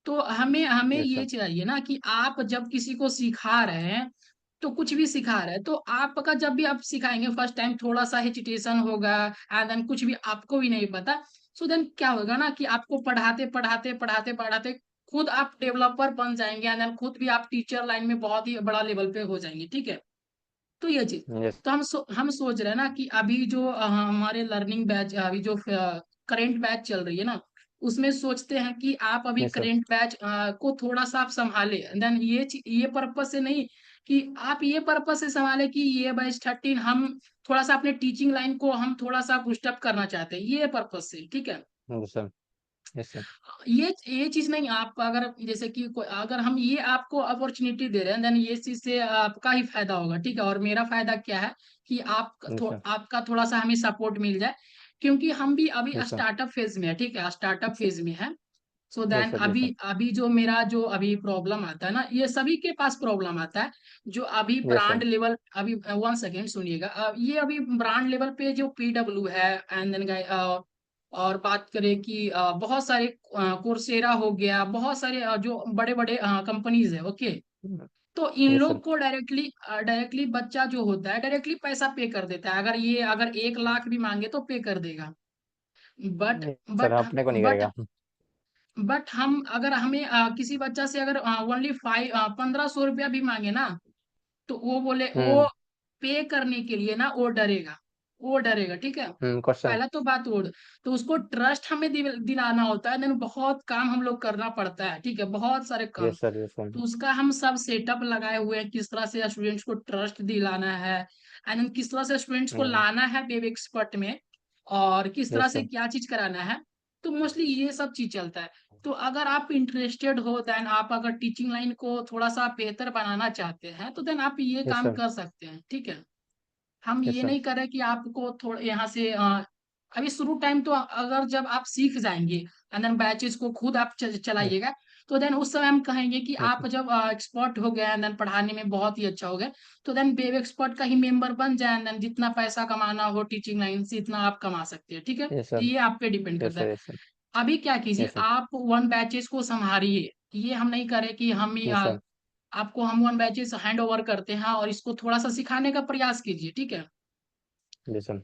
तो हमें हमें यस ये सर। चाहिए ना कि आप जब किसी को सिखा रहे हैं, तो कुछ भी सिखा रहे हैं, तो आपका जब भी आप सिखाएंगे फर्स्ट टाइम, थोड़ा सा हेजिटेशन होगा, एंड देन कुछ भी आपको भी नहीं पता। सो देन क्या होगा ना कि आपको पढ़ाते पढ़ाते पढ़ाते पढ़ाते खुद आप डेवलपर बन जाएंगे, एंड देन खुद भी आप टीचर लाइन में बहुत ही बड़ा लेवल पे हो जाएंगे, ठीक है। तो ये चीज, यस। तो हम सोच रहे हैं ना कि अभी जो हमारे लर्निंग बैच, अभी जो करेंट बैच चल रही है ना, उसमें सोचते हैं कि आप अभी यस सर। करेंट बैच को थोड़ा सा आप संभाले, देन ये पर्पज से नहीं, कि आप ये पर्पज से संभाले कि ये बैच 13 हम थोड़ा सा अपने टीचिंग लाइन को हम थोड़ा सा बूस्टअप करना चाहते हैं, ये पर्पज से, ठीक है। Yes sir. Yes sir. ये चीज नहीं, आप अगर जैसे कि अगर हम ये आपको अपॉर्चुनिटी दे रहे हैं, देन ये चीज से आपका ही फायदा होगा, ठीक है। और मेरा फायदा क्या है कि यस सर। आपका थोड़ा सा हमें सपोर्ट मिल जाए, क्योंकि हम भी अभी यस सर। स्टार्टअप फेज में है, ठीक है, स्टार्टअप फेज में है। So yes then sir. Yes अभी सर। अभी जो मेरा जो अभी प्रॉब्लम आता है ना, ये सभी के पास प्रॉब्लम आता है, जो अभी यस सर। ब्रांड लेवल, अभी वन सेकेंड सुनिएगा, ये अभी ब्रांड लेवल पे जो PW है, एंड देन और बात करें कि बहुत सारे कोर्सेरा हो गया, बहुत सारे जो बड़े बड़े कंपनीज है, ओके। तो इन यस सर। लोग को डायरेक्टली डायरेक्टली बच्चा जो होता है डायरेक्टली पैसा पे कर देता है, अगर 1 लाख भी मांगे तो पे कर देगा। बट सर बट अपने को नहीं बट करेगा। बट हम अगर हमें किसी बच्चा से अगर ओनली 1500 रुपया भी मांगे ना, तो वो हम्म। पे करने के लिए ना वो डरेगा, ठीक है। क्वेश्चन। पहला तो बात वो, तो उसको ट्रस्ट हमें दिलाना होता है, देन बहुत काम हम लोग करना पड़ता है, ठीक है, बहुत सारे काम। Yes sir, yes sir. तो उसका हम सब सेटअप लगाए हुए हैं, किस तरह से स्टूडेंट्स को ट्रस्ट दिलाना है, एंड देन किस तरह से स्टूडेंट्स को हम्म। लाना है वेब एक्सपर्ट में, और किस तरह यस से सर। क्या चीज कराना है। तो मोस्टली ये सब चीज चलता है। तो अगर आप इंटरेस्टेड हो, देन आप अगर टीचिंग लाइन को थोड़ा सा बेहतर बनाना चाहते हैं, तो देन आप ये यस काम सर। कर सकते हैं, ठीक है। हम यस ये सर। नहीं कर रहे कि आपको थोड़ा यहाँ से अभी शुरू टाइम तो अगर जब आप सीख जाएंगे एंड देन बैचेस को खुद आप चलाइएगा, तो देन उस समय हम कहेंगे कि यस आप जब एक्सपर्ट हो गए एंड देन पढ़ाने में बहुत ही अच्छा हो गए, तो देन वेब एक्सपर्ट का ही मेंबर बन जाए, एंड देन जितना पैसा कमाना हो टीचिंग लाइन से इतना आप कमा सकते हैं, ठीक है। तो सर। ये आप पे डिपेंड यस करता है। सर। Yes sir. अभी क्या कीजिए, यस सर। आप वन बैचेस को संभालिए। ये हम नहीं करें कि हम ही यस सर। आपको हम वन बैचेस हैंड ओवर करते हैं और इसको थोड़ा सा सिखाने का प्रयास कीजिए, ठीक है। Yes sir.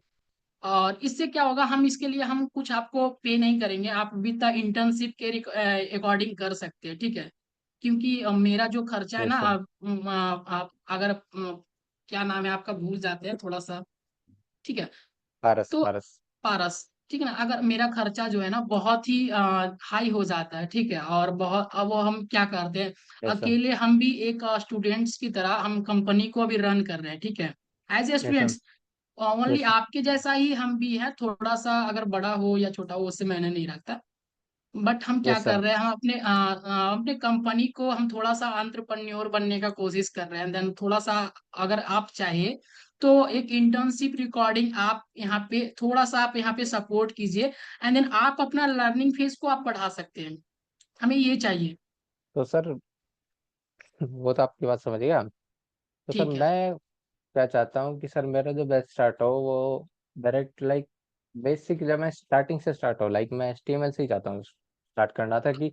और इससे क्या होगा, हम इसके लिए हम कुछ आपको पे नहीं करेंगे, आप विद द इंटर्नशिप के अकॉर्डिंग कर सकते हैं, ठीक है। क्योंकि मेरा जो खर्चा है ना, यस सर। आप अगर क्या नाम है आपका, भूल जाते हैं थोड़ा सा, ठीक है। पारस, तो पारस। पारस, ठीक है ना, अगर मेरा खर्चा जो है ना बहुत ही हाई हो जाता है, ठीक है, और बहुत अब वो हम क्या करते हैं, यस सर। अकेले हम भी एक स्टूडेंट्स की तरह हम कंपनी को भी रन कर रहे हैं, ठीक है, as a yes sir. Students. Only yes sir. आपके जैसा ही हम भी हैं, थोड़ा सा अगर बड़ा हो या छोटा हो उससे मैंने नहीं रखता। बट हम क्या यस कर सर। रहे हैं, हम अपने कंपनी को हम थोड़ा सा एंटरप्रेन्योर बनने का कोशिश कर रहे हैं, देन थोड़ा सा अगर आप चाहिए तो एक इंटर्नशिप रिकॉर्डिंग आप यहाँ पे थोड़ा सा आप यहाँ पे सपोर्ट कीजिए, एंड देन आप अपना लर्निंग फेज को आप बढ़ा सकते हैं। हमें ये चाहिए। तो सर वो तो आपकी बात समझ गया। तो सर ठीक है। मैं क्या चाहता हूँ कि सर मेरा जो बैच स्टार्ट हो वो डायरेक्ट लाइक बेसिक, जब मैं स्टार्टिंग से स्टार्ट हो, लाइक मैं HTML से ही चाहता हूँ स्टार्ट करना था, कि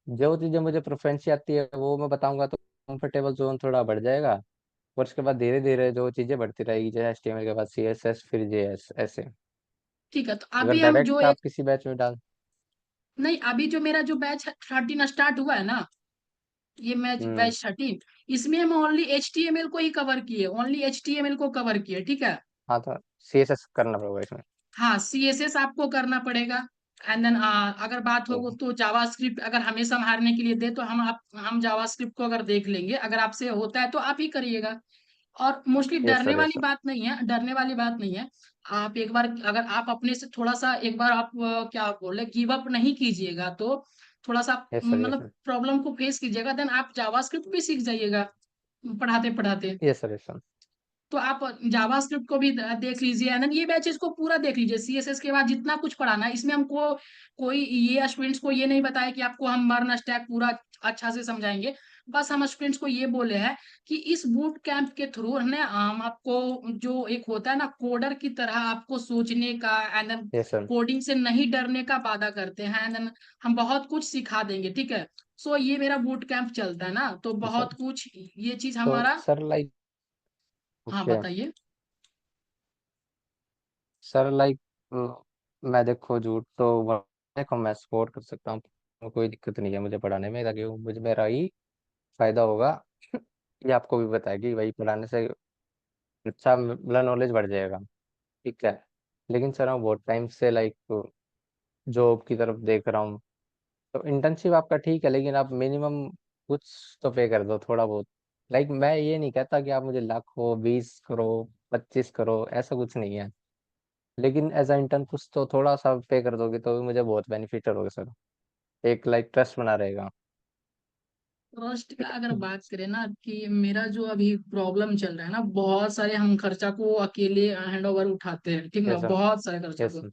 जो चीज़ें मुझे प्रोफेंसी आती है वो मैं बताऊंगा तो कंफर्टेबल जोन थोड़ा बढ़ जाएगा। और उसके बाद धीरे धीरे जो चीज़ें बढ़ती रहेगी, जैसे HTML के बाद CSS फिर JS ऐसे। ठीक है, तो अगर अभी हम जो डायरेक्ट एक, आप किसी बैच में डाल। नहीं, अभी जो मेरा जो बैच 13 स्टार्ट हुआ है ना, ये मैच हम्म। बैच 13, इसमें हम ओनली HTML को ही कवर किए, ओनली HTML को कवर किए, ठीक है। हाँ तो CSS करना पड़ेगा इसमें। हाँ, CSS आपको करना पड़ेगा, एंड देन अगर बात हो तो तो जावास्क्रिप्ट अगर हमें संभालने के लिए दे तो हम जावास्क्रिप्ट को अगर देख लेंगे, अगर आपसे होता है तो आप ही करिएगा। और मोस्टली यस डरने सर, यस वाली सर। बात नहीं है, डरने वाली बात नहीं है। आप एक बार अगर आप अपने से थोड़ा सा एक बार आप क्या बोले, गिव अप नहीं कीजिएगा, तो थोड़ा सा यस सर, यस मतलब सर। प्रॉब्लम को फेस कीजिएगा, देन आप जावास्क्रिप्ट भी सीख जाइएगा पढ़ाते पढ़ाते। Yes sir, yes sir. तो आप जावास्क्रिप्ट को भी देख लीजिए, एंड ये बैचेस को पूरा देख लीजिए, CSS के बाद जितना कुछ पढ़ाना है इसमें हमको कोई ये स्टूडेंट्स को ये नहीं बताया कि आपको हम मर्न स्टैक पूरा अच्छा से समझाएंगे। बस हम स्टूडेंट्स को ये बोले हैं कि इस बूट कैंप के थ्रू हम आपको जो एक होता है ना कोडर की तरह आपको सोचने का, and then yes sir. Coding से नहीं डरने का वादा करते हैं, एंड देन हम बहुत कुछ सिखा देंगे, ठीक है। सो ये मेरा बूट कैंप चलता है ना, तो यस सर। बहुत कुछ ये चीज तो हमारा। सर लाइक, हाँ, ओके बताइए। सर लाइक, मैं देखो झूठ तो देखो मैं सपोर्ट कर सकता हूँ, तो कोई दिक्कत नहीं है मुझे पढ़ाने में, ताकि वो मुझे मेरा ही फायदा होगा। ये आपको भी बताएगी भाई, पढ़ाने से अच्छा मेरा नॉलेज बढ़ जाएगा, ठीक है। लेकिन सर मैं बहुत टाइम से लाइक जॉब की तरफ देख रहा हूँ। तो इंटर्नशिप आपका ठीक है, लेकिन आप मिनिमम कुछ तो पे कर दो थोड़ा बहुत। लाइक मैं ये नहीं कहता कि आप मुझे लाखों 20 करो 25 करो, ऐसा कुछ नहीं है। लेकिन एज अ इंटर्न कुछ तो थोड़ा सा पे कर दोगे तो भी मुझे बहुत बेनिफिट होगा सर। एक लाइक ट्रस्ट बना रहेगा। ट्रस्ट का अगर बात करें ना, कि मेरा जो अभी प्रॉब्लम चल रहा है ना, बहुत सारे हम खर्चा को अकेले हैंड ओवर उठाते हैं, ठीक ना, यस सर। बहुत सारे खर्चा यस को। सर।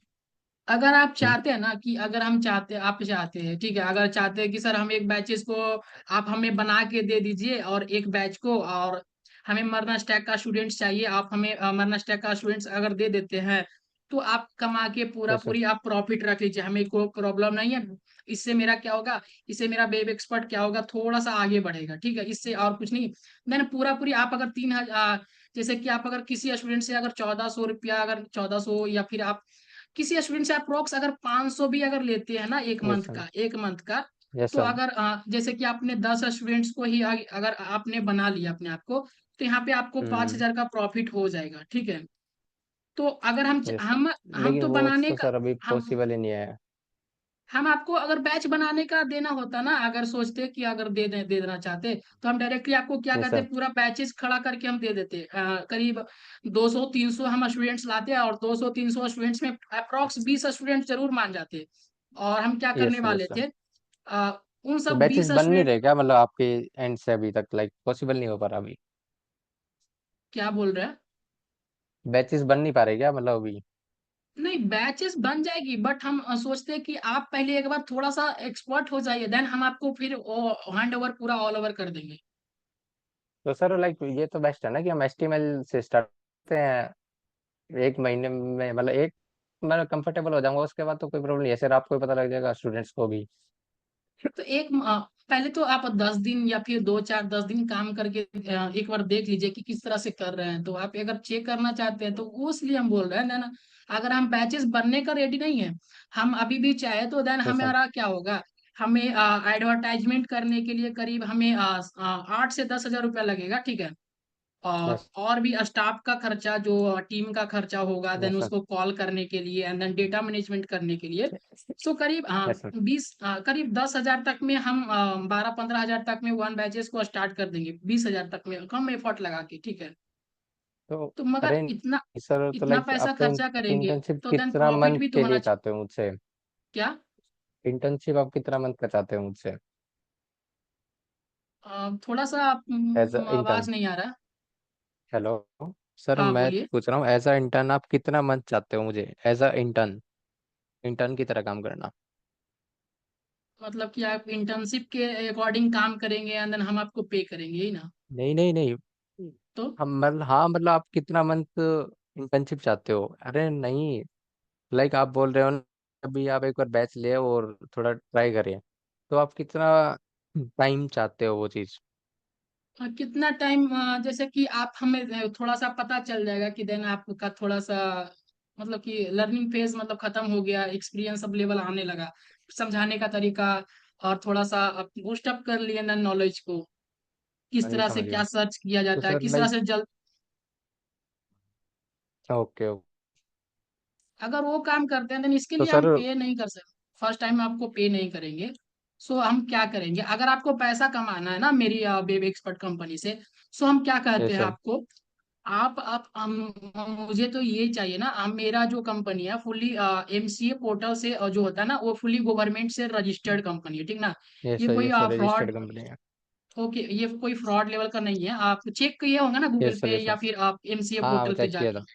अगर आप चाहते हैं ना कि अगर हम चाहते आप चाहते हैं, ठीक है, अगर चाहते हैं कि सर हम एक बैचेस को आप हमें बना के दे दीजिए, और एक बैच को, और हमें मरना स्टैक का स्टूडेंट्स चाहिए, आप हमें मरना स्टैक का स्टूडेंट्स अगर दे देते हैं, तो आप कमा के पूरा यस सर। पूरी आप प्रॉफिट रख लीजिए, हमें कोई प्रॉब्लम नहीं है। इससे मेरा क्या होगा, इससे मेरा वेब एक्सपर्ट क्या होगा, थोड़ा सा आगे बढ़ेगा, ठीक है, इससे और कुछ नहीं। देन पूरा पूरी आप अगर 3,000, जैसे कि आप अगर किसी स्टूडेंट से अगर 1,400 रुपया, अगर 1,400, या फिर आप किसी स्टूडेंट से अप्रोक्स अगर 500 भी अगर लेते हैं ना एक यस मंथ सर। का, एक मंथ का, यस तो सर। अगर जैसे कि आपने 10 स्टूडेंट्स को ही अगर आपने बना लिया अपने आप को, तो यहाँ पे आपको पांच हम्म। हजार का प्रॉफिट हो जाएगा, ठीक है। तो अगर हम यस सर। हम लेकिन तो वो बनाने तो का, सर अभी हम पॉसिबल ही नहीं है। हम आपको अगर बैच बनाने का देना होता ना, अगर सोचते कि अगर दे देना चाहते, तो हम डायरेक्टली आपको क्या यस करते, सर। पूरा बैचेस खड़ा करके हम दे देते, करीब 200-300 हम स्टूडेंट्स लाते हैं, और 200-300 स्टूडेंट्स में अप्रोक्स 20 स्टूडेंट जरूर मान जाते। और हम क्या करने यस सर। वाले यस सर। थे, उन तो सब बैचेस 20 बन नहीं स्टूडेंट। रहे क्या, मतलब आपके एंड से अभी तक लाइक पॉसिबल नहीं हो पा रहा अभी? क्या बोल रहे हैं? बैचेस बन नहीं पा रहे क्या, मतलब अभी? नहीं, बैचेस बन जाएगी, बट हम सोचते हैं कि आप पहले एक बार थोड़ा सा एक्सपर्ट हो जाइए, देन हम आपको फिर हैंड ओवर पूरा ऑल ओवर कर देंगे। तो सर लाइक ये तो बेस्ट है ना कि हम HTML से स्टार्ट करते हैं, 1 महीने में मतलब एक मैं कंफर्टेबल हो जाऊंगा, उसके बाद तो कोई प्रॉब्लम नहीं है सर, आपको भी पता लग जाएगा स्टूडेंट्स को भी। तो पहले तो आप 10 दिन या फिर 2-4-10 दिन काम करके एक बार देख लीजिए कि किस तरह से कर रहे हैं, तो आप अगर चेक करना चाहते हैं तो वो इसलिए हम बोल रहे हैं ना। अगर हम बैचेस बनने का रेडी नहीं है, हम अभी भी चाहे तो देन यस सर। हमारा क्या होगा, हमें एडवर्टाइजमेंट करने के लिए करीब हमें 8 से 10 हजार रुपया लगेगा, ठीक है। यस। और भी स्टाफ का खर्चा, जो टीम का खर्चा होगा, देन यस सर। उसको कॉल करने के लिए एंड देन डेटा मैनेजमेंट करने के लिए। सो करीब यस सर। 10 हजार तक में हम 12-15 हजार तक में वन बैचेस को स्टार्ट कर देंगे, 20 हजार तक में कम एफर्ट लगा के, ठीक है। तो तो मगर अरे इतना सर, तो इतना लाइक पैसा आप तो खर्चा करेंगे, इंटर्नशिप तो देन कितना प्रॉफिट मंथ भी तो के होना लिए चाहिए। चाहते हो मुझसे? क्या? इंटर्नशिप आप कितना मंथ का चाहते हो मुझसे? थोड़ा सा एज अ इंटर्न। आवाज नहीं आ रहा। हेलो। सर हाँ मैं बोलिए। पूछ रहा हूँ एज अ इंटर्न आप कितना मंथ चाहते हो मुझे एज अ इंटर्न, इंटर्न की तरह काम करना? मतलब कि आप इंटर्नशिप के अकॉर्डिंग काम करेंगे एंड देन हम आपको पे करेंगे, यही ना? नहीं नहीं नहीं। तो हम मतलब हाँ, मतलब आप कितना मंथ इंटर्नशिप चाहते हो? अरे नहीं, लाइक आप बोल रहे हो ना, अभी आप एक बार बैच ले और थोड़ा ट्राई करें, तो आप कितना टाइम चाहते हो वो चीज़? कितना टाइम, जैसे कि आप हमें थोड़ा सा पता चल जाएगा कि देन आपका थोड़ा सा मतलब कि लर्निंग फेज मतलब खत्म हो गया, एक्सपीरियंस अब लेवल आने लगा, समझाने का तरीका, और थोड़ा सा बूस्ट अप कर लिए ना नॉलेज को, किस नहीं तरह से समझ क्या गया। सर्च किया तो जाता है, सर किस तरह लाइक से जल्द। Okay okay. अगर वो काम करते हैं देन इसके तो लिए हम सर पे नहीं कर सकते, फर्स्ट टाइम आपको पे नहीं करेंगे। सो हम क्या करेंगे, अगर आपको पैसा कमाना है ना मेरी वेब एक्सपर्ट कंपनी से, सो हम क्या कहते यस हैं सर। आपको, आप मुझे तो ये चाहिए ना, मेरा जो कंपनी है फुल्ली MCA पोर्टल से जो होता है ना, वो फुल्ली गवर्नमेंट से रजिस्टर्ड कंपनी है, ठीक ना। ये कोई yes sir fraud, registered company है। ओके, ये कोई फ्रॉड लेवल का नहीं है, आप चेक किए होंगे ना गूगल यस सर। पे यस या सर। फिर आप MCA हाँ पोर्टल पे चेक किया जाके।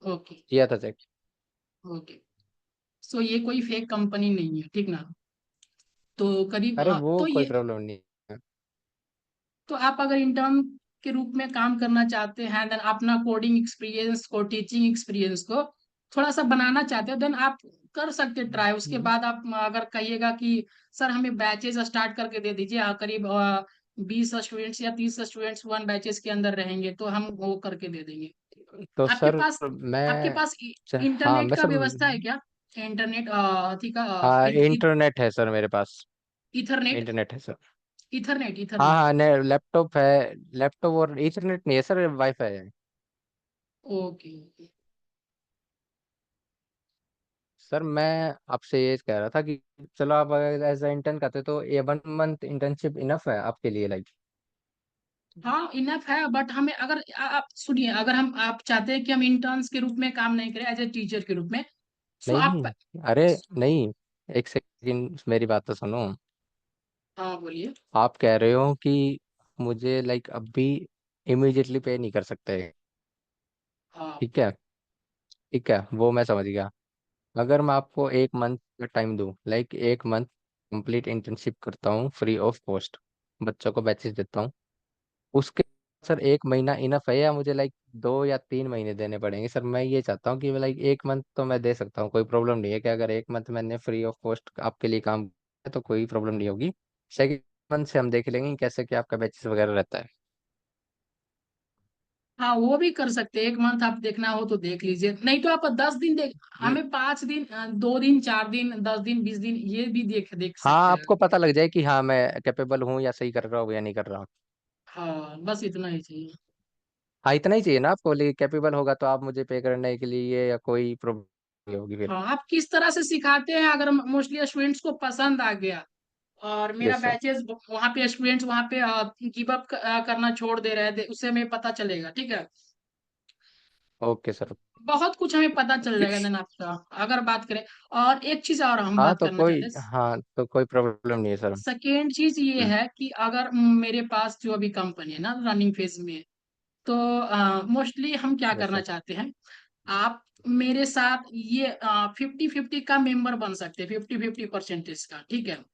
था। ओके। किया था चेक। ओके। सो ये कोई फेक कंपनी नहीं है, ठीक ना। तो करीब अरे वो तो कोई ये, प्रॉब्लम नहीं है। तो आप अगर इंटर्न के रूप में काम करना चाहते हैं, देन अपना कोडिंग एक्सपीरियंस को, टीचिंग एक्सपीरियंस को थोड़ा सा बनाना चाहते हो, देन आप कर सकते ट्राई। उसके हम्म। बाद आप अगर कहिएगा कि सर हमें बैचेस स्टार्ट करके दे दीजिए, करीब 20 स्टूडेंट्स या 30 स्टूडेंट्स वन बैचेस के अंदर रहेंगे, तो हम वो करके दे देंगे। तो आपके सर पास आपके मैं पास हाँ इंटरनेट मैं का सर व्यवस्था है क्या? इंटरनेट अथी का, हाँ इंटरनेट है सर मेरे पास। इथरनेट, इंटरनेट है सर। इथरनेट, हाँ इथरनेट। हाँ ने लैपटॉप है। लैपटॉप और इंटरनेट नहीं है सर, वाईफाई है। Okay, okay. सर मैं आपसे ये कह रहा था कि चलो आप एज अ इंटर्न करते हो, तो ये 1 मंथ इंटर्नशिप इनफ है आपके लिए लाइक? हाँ इनफ है, बट हमें अगर आप सुनिए, अगर हम आप चाहते हैं कि हम इंटर्न्स के रूप में काम नहीं करें, एज ए टीचर के रूप में, सो आप, नहीं। अरे नहीं, एक सेकंड मेरी बात तो सुनो। हाँ बोलिए। आप कह रहे हो कि मुझे लाइक अभी इमीडिएटली पे नहीं कर सकते। हाँ, ठीक है। ठीक है, वो मैं समझ गया। अगर मैं आपको 1 मंथ का टाइम दूं, लाइक 1 मंथ कंप्लीट इंटर्नशिप करता हूँ फ्री ऑफ कॉस्ट, बच्चों को बैचेस देता हूँ, उसके सर 1 महीना इनफ है या मुझे लाइक 2 या 3 महीने देने पड़ेंगे सर। मैं ये चाहता हूँ कि लाइक 1 मंथ तो मैं दे सकता हूँ, कोई प्रॉब्लम नहीं है कि अगर 1 मंथ मैंने फ्री ऑफ कॉस्ट आपके लिए काम किया तो कोई प्रॉब्लम नहीं होगी। सेकेंड मंथ से हम देख लेंगे कि कैसे क्या आपका बैचेस वगैरह रहता है। हाँ, वो भी कर सकते हैं, 1 मंथ आप देखना हो तो देख लीजिए, नहीं तो आप 10 दिन देख, हम्म, हमें 5 दिन, 2 दिन, 4 दिन, 10 दिन, 20 दिन, ये भी देख देख हाँ सकते हैं। आपको पता लग जाए कि हाँ मैं कैपेबल हूँ या सही कर रहा हूँ या नहीं कर रहा हूँ। हाँ, बस इतना ही चाहिए। हाँ इतना ही चाहिए ना आपको, लेकिन कैपेबल होगा तो आप मुझे पे करने के लिए या कोई प्रॉब्लम नहीं होगी फिर। हाँ, आप किस तरह से सिखाते हैं, अगर मोस्टली स्टूडेंट्स को पसंद आ गया और मेरा यस सर। बैचेस वहाँ पे स्टूडेंट्स वहाँ पे गिव अप करना छोड़ दे रहे थे, उससे हमें पता चलेगा, ठीक है। Okay sir. बहुत कुछ हमें पता चल जाएगा देन आपका, अगर बात करें। और एक चीज और हम हाँ बात तो करना कोई, चाहते हैं। हाँ तो कोई प्रॉब्लम नहीं है सर। सेकेंड चीज ये हम्म, है कि अगर मेरे पास जो अभी कंपनी है ना रनिंग फेज में, तो मोस्टली हम क्या यस करना सर। चाहते हैं, आप मेरे साथ ये 50-50 का मेंबर बन सकते हैं, 50-50 परसेंटेज का, ठीक है।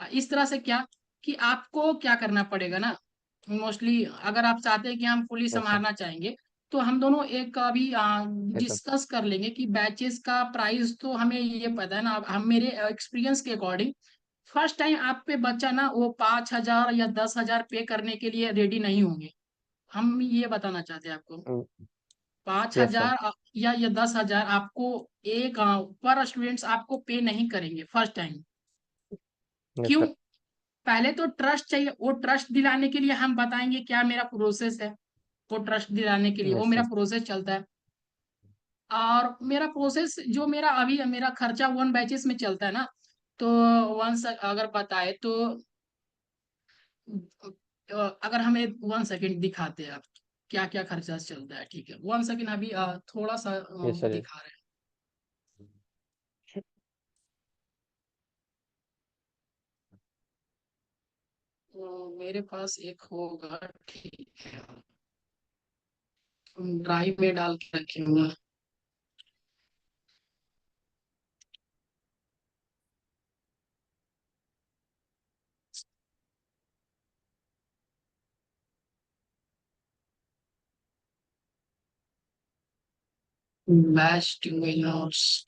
इस तरह से क्या, कि आपको क्या करना पड़ेगा ना, मोस्टली अगर आप चाहते हैं कि हम फुली यस सर। संभालना चाहेंगे, तो हम दोनों एक अभी यस सर। डिस्कस कर लेंगे कि बैचेस का प्राइस तो हमें ये पता है ना, अब हम मेरे एक्सपीरियंस के अकॉर्डिंग फर्स्ट टाइम आप पे बच्चा ना वो 5,000 या 10,000 पे करने के लिए रेडी नहीं होंगे। हम ये बताना चाहते हैं आपको, पाँच यस सर। हजार या 10,000 आपको एक पर स्टूडेंट्स आपको पे नहीं करेंगे फर्स्ट टाइम। यस क्यों? सर। पहले तो ट्रस्ट चाहिए, वो ट्रस्ट दिलाने के लिए हम बताएंगे क्या मेरा प्रोसेस है, वो ट्रस्ट दिलाने के लिए वो यस मेरा सर। प्रोसेस चलता है। और मेरा प्रोसेस जो मेरा अभी मेरा खर्चा 1 बैचेस में चलता है ना, तो वंस अगर बताए तो अगर हमें 1 सेकेंड दिखाते हैं आप क्या क्या खर्चा चलता है, ठीक है, 1 सेकेंड अभी थोड़ा सा यस सर। दिखा रहे हैं। मेरे पास एक होगा, ठीक है, ड्राइव में डाल के रखे हुए हैं। बेस्ट विनर्स,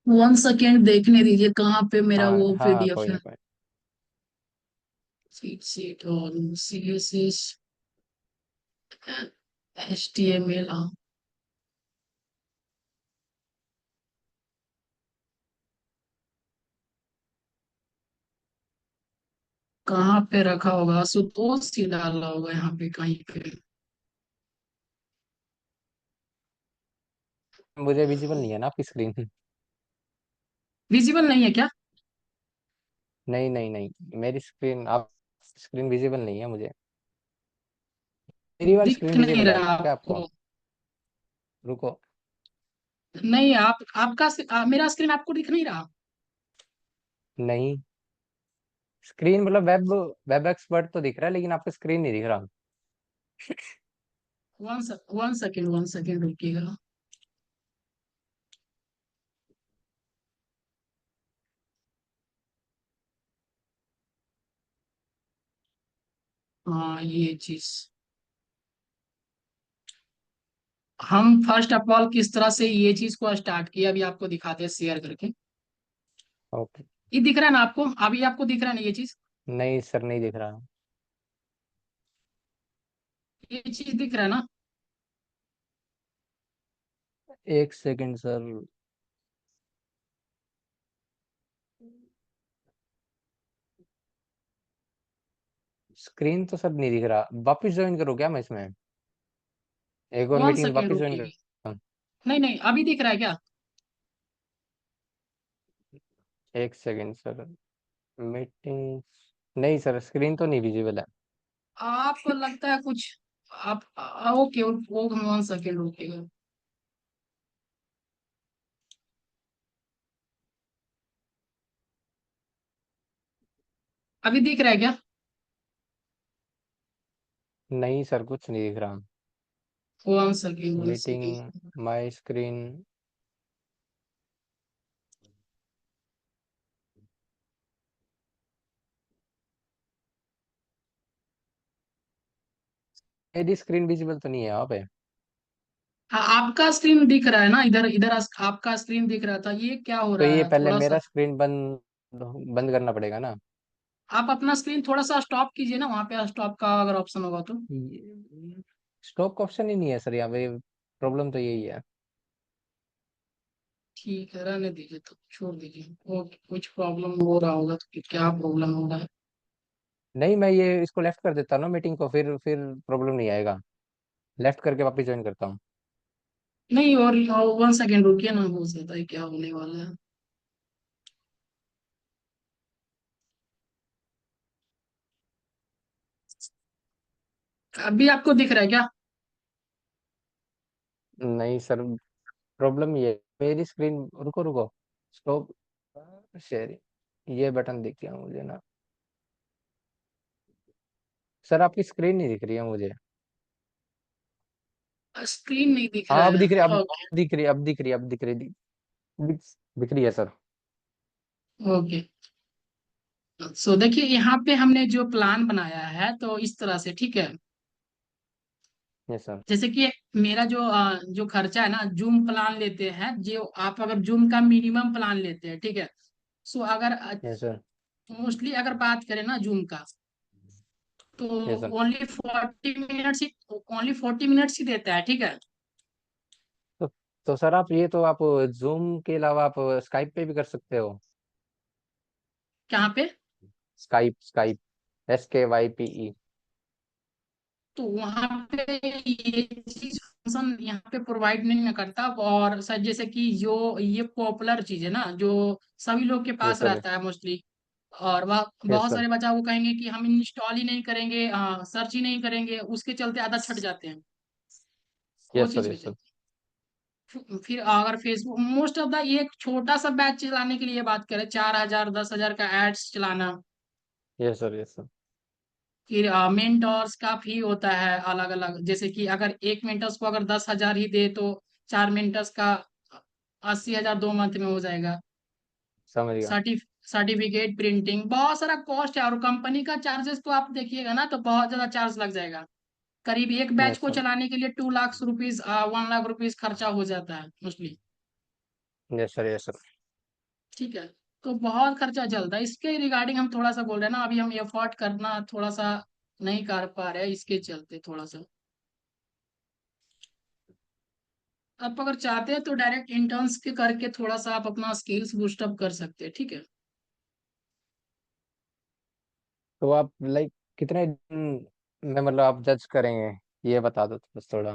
वन सेकेंड देखने दीजिए कहाँ पे मेरा हाँ वो हाँ पीडीएफ कोई है। ना कोई। सीट सीट और सीएसएस, एचटीएमएल, कहाँ पे रखा होगा, सुतोष ही डाला होगा यहाँ पे कहीं पे। मुझे विजिबल नहीं है ना आपकी स्क्रीन। विजिबल नहीं है क्या? नहीं नहीं नहीं, मेरी स्क्रीन, आप स्क्रीन विजिबल नहीं है मुझे। मेरी वाली दिख स्क्रीन नहीं विजिबल है रहा क्या आपको? आपको? रुको। नहीं, आपका मेरा स्क्रीन आपको दिख नहीं रहा? नहीं, स्क्रीन मतलब वेब, वेब एक्सपर्ट तो दिख रहा है लेकिन आपका स्क्रीन नहीं दिख रहा। 1 सेकेंड, 1 सेकेंड रुकिएगा। हाँ, ये चीज हम फर्स्ट ऑफ ऑल किस तरह से ये चीज को स्टार्ट किया अभी आपको दिखाते हैं शेयर करके। ओके। ये दिख रहा है ना आपको, अभी आपको दिख रहा है ना ये चीज? नहीं सर, नहीं दिख रहा। ये चीज दिख रहा है ना? 1 सेकंड सर। स्क्रीन तो सर नहीं दिख रहा, वापस ज्वाइन करूँ क्या मैं इसमें? एक और वन मीटिंग सेकेंड वापस ज्वाइन रुकिएगा। कर। नहीं नहीं, अभी दिख रहा है क्या? 1 सेकंड सर। मीटिंग, नहीं सर स्क्रीन तो नहीं विजिबल है। आपको लगता है कुछ आप ओके, वो 1 सेकेंड रुकिएगा। अभी दिख रहा है क्या? नहीं सर, कुछ नहीं दिख रहा। 1 second, 1 second. Meeting, my screen. मेरी स्क्रीन विजिबल तो नहीं है यहाँ पे। हाँ, आपका स्क्रीन दिख रहा है ना, इधर इधर आपका स्क्रीन दिख रहा था, ये क्या हो तो रहा ये है पहले थोड़ा सा। मेरा स्क्रीन बंद बंद करना पड़ेगा ना। आप अपना स्क्रीन थोड़ा सा स्टॉप कीजिए ना, वहाँ पे स्टॉप का अगर ऑप्शन होगा तो। स्टॉप का ऑप्शन ही नहीं है सर यहाँ पे। प्रॉब्लम तो यही है। ठीक है, रहने दीजिए, तो छोड़ दीजिए। ओके, कुछ प्रॉब्लम हो रहा होगा तो क्या प्रॉब्लम हो रहा है। नहीं, मैं ये इसको लेफ्ट कर देता हूँ ना मीटिंग को, फिर प्रॉब्लम नहीं आएगा। लेफ्ट करके वापस ज्वाइन करता हूँ। नहीं, और 1 सेकेंड रुकिए ना, हो सकता है क्या होने वाला है। अभी आपको दिख रहा है क्या? नहीं सर, प्रॉब्लम ये है, मेरी स्क्रीन, रुको रुको, स्टॉप शेयरिंग, ये बटन दिख गया मुझे ना। सर आपकी स्क्रीन नहीं दिख रही है मुझे। स्क्रीन नहीं दिख रहा हाँ अब है? दिख रही, अब ओके। दिख रही, अब दिख रही, अब दिख रही, दिख दिख रही है सर। ओके, सो देखिए, यहाँ पे हमने जो प्लान बनाया है तो इस तरह से, ठीक है। Yes sir. जैसे कि मेरा जो खर्चा है ना, जूम प्लान लेते हैं जो आप, अगर जूम का मिनिमम प्लान लेते हैं, ठीक है। सो अगर यस सर। मोस्टली अगर बात करें ना जूम का, तो यस सर। ओनली 40 मिनट्स ही देता है, ठीक है। तो तो सर आप ये तो आप जूम के अलावा आप स्काइप पे भी कर सकते हो। यहाँ पे स्काइप, स्काइप, SKYPE। तो वहां पे ये चीज फंक्शन यहाँ पे प्रोवाइड नहीं ना करता, और सर जैसे कि जो ये पॉपुलर चीज है ना, जो सभी लोग के पास यस सर। रहता है मोस्टली, और वह यस बहुत सर। सारे बच्चा वो कहेंगे कि हम इंस्टॉल ही नहीं करेंगे, सर्च ही नहीं करेंगे, उसके चलते आधा छट जाते हैं। वो यस सर। चीज भी यस सर। चलती है। फिर अगर फेसबुक मोस्ट ऑफ द, ये एक छोटा सा बैच चलाने के लिए बात करें, 4,000 10,000 का एड्स चलाना। Yes sir. Yes sir. फिर मेंटोर्स का फी होता है अलग अलग, जैसे कि अगर एक मेंटर्स को अगर 10,000 ही दे तो 4 मेंटर्स का 80,000 2 मंथ में हो जाएगा। समझ गया। सर्टिफिकेट प्रिंटिंग, बहुत सारा कॉस्ट है, और कंपनी का चार्जेस तो आप देखिएगा ना तो बहुत ज्यादा चार्ज लग जाएगा। करीब एक बैच यस को सर। चलाने के लिए 2 लाख रुपीज 1 लाख रुपीज खर्चा हो जाता है mostly. Yes sir. Yes sir. ठीक है, तो बहुत खर्चा चलता है, इसके रिगार्डिंग हम थोड़ा सा बोल रहे हैं ना, अभी हम एफोर्ड करना थोड़ा सा नहीं कर पा रहे हैं, इसके चलते थोड़ा सा। आप अगर चाहते हैं तो डायरेक्ट इंटर्न्स के करके थोड़ा सा आप अपना स्किल्स बूस्टअप कर सकते हैं, ठीक है। तो आप लाइक कितने दिन में मतलब आप जज करेंगे, ये बता दो बस थोड़ा।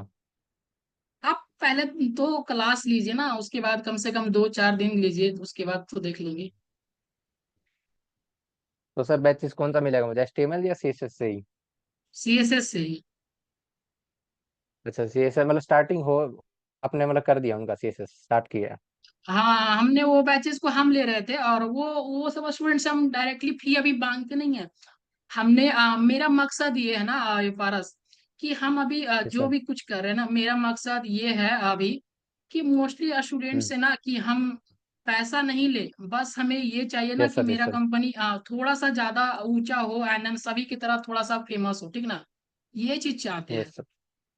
आप पहले तो क्लास लीजिए ना, उसके बाद कम से कम 2 4 दिन लीजिए, उसके बाद तो देख लेंगे। तो सर बैचेस कौन सा मिलेगा मुझे, HTML या CSS से ही? CSS से ही। अच्छा, CSS मतलब स्टार्टिंग हो, आपने मतलब कर दिया उनका, CSS स्टार्ट किया। हाँ, हमने वो बैचेस को हम ले रहे थे, और वो सब स्टूडेंट्स हम डायरेक्टली फी अभी मांगते नहीं है। हमने मेरा मकसद ये है ना, पारस, कि हम अभी यस जो सर। भी कुछ कर रहे हैं ना, मेरा मकसद ये है अभी कि मोस्टली स्टूडेंट हम्म। से ना, कि हम पैसा नहीं ले, बस हमें ये चाहिए ना यस कि सर। यस मेरा सर। कंपनी थोड़ा सा ज्यादा ऊंचा हो, एंड हम सभी की तरह थोड़ा सा फेमस हो, ठीक ना। ये चीज चाहते हैं। Yes sir.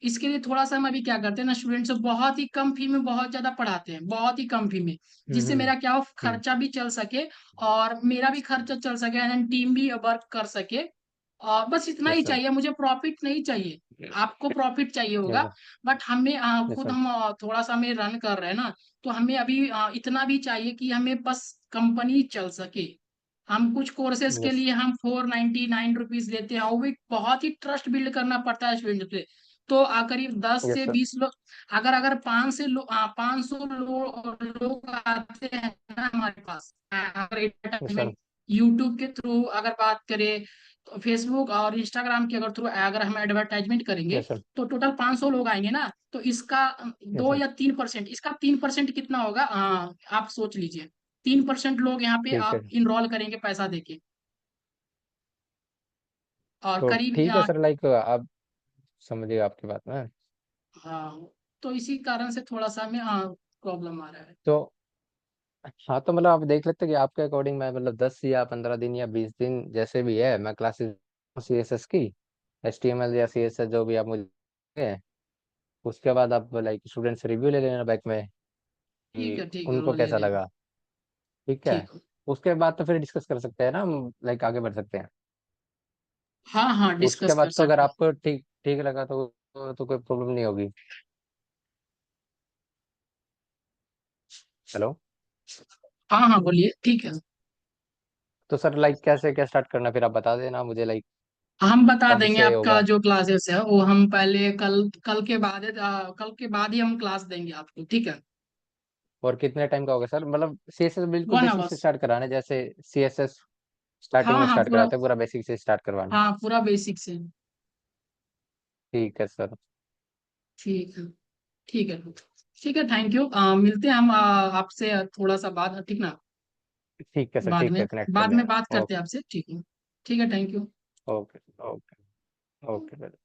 इसके लिए थोड़ा सा हम अभी क्या करते हैं ना, स्टूडेंट्स को बहुत ही कम फी में बहुत ज्यादा पढ़ाते हैं, बहुत ही कम फी में, जिससे हम्म। मेरा क्या हो, हम्म। खर्चा भी चल सके, और मेरा भी खर्चा चल सके, एंड टीम भी वर्क कर सके। और बस इतना ही यस सर। चाहिए, मुझे प्रॉफिट नहीं चाहिए। आपको प्रॉफिट चाहिए यस होगा, सर। बट हमें यस खुद सर। हम थोड़ा सा हमें रन कर रहे हैं ना, तो हमें अभी इतना भी चाहिए कि हमें बस कंपनी चल सके। हम कुछ कोर्सेज के यस। लिए हम 499 रुपीज लेते हैं, और वो भी बहुत ही ट्रस्ट बिल्ड करना पड़ता है स्टूडेंट पे। तो करीब दस यस से सर। बीस लोग, अगर अगर 500 लोग आते हैं ना हमारे पास, अगर यस सर। यूट्यूब के थ्रू अगर बात करें, तो फेसबुक और इंस्टाग्राम के अगर हम एडवर्टाइजमेंट करेंगे यस सर। तो टोटल 500 लोग आएंगे ना, तो इसका यस दो सर। या 3%, इसका 3% कितना होगा, आप सोच लीजिए। 3% लोग यहाँ पे ठीक आप है। इनरोल करेंगे पैसा देके, और तो करीब ठीक है सर, लाइक आप समझिए आपकी बात में। हाँ, तो इसी कारण से थोड़ा सा हमें प्रॉब्लम आ रहा है। तो हाँ, तो मतलब आप देख लेते कि आपके अकॉर्डिंग मैं मतलब 10 या 15 दिन या 20 दिन जैसे भी है मैं क्लासेस CSS की, HTML या CSS जो भी आप मुझे है, उसके बाद आप लाइक स्टूडेंट से रिव्यू ले लेना बैक में कि ठीक है, उनको वो ले कैसा लेंगे। लगा। ठीक है। ठीक है। उसके बाद तो फिर डिस्कस कर सकते हैं ना हम, लाइक आगे बढ़ सकते हैं। हाँ हाँ, उसके डिस्कस कर बाद तो अगर सकते हैं। आपको ठीक ठीक लगा तो कोई प्रॉब्लम नहीं होगी। हेलो। हाँ हाँ, बोलिए, ठीक है। तो सर लाइक कैसे क्या स्टार्ट करना फिर आप बता देना मुझे, लाइक हम बता कब देंगे से आपका होगा जो क्लासेस है वो हम पहले कल कल के बाद ही हम क्लास देंगे आपको, ठीक है। और कितने टाइम का होगा सर, मतलब CSS बिल्कुल 1 आवर। बेसिक से स्टार्ट कराना है जैसे CSS स्टार्टिंग हाँ में हाँ, स्टार्ट पूरा। कराते हैं, पूरा बेसिक से स्टार्ट करवाना है। हाँ, पूरा बेसिक से। ठीक है सर। ठीक है। ठीक है। ठीक है, थैंक यू। मिलते हैं हम आपसे थोड़ा सा बाद, ठीक ना। ठीक है सर, बाद ठीक में है, कनेक्ट कर बाद में लेना। बात करते हैं ओके। आपसे, ठीक है। ठीक है, thank you. Okay. Okay. Okay.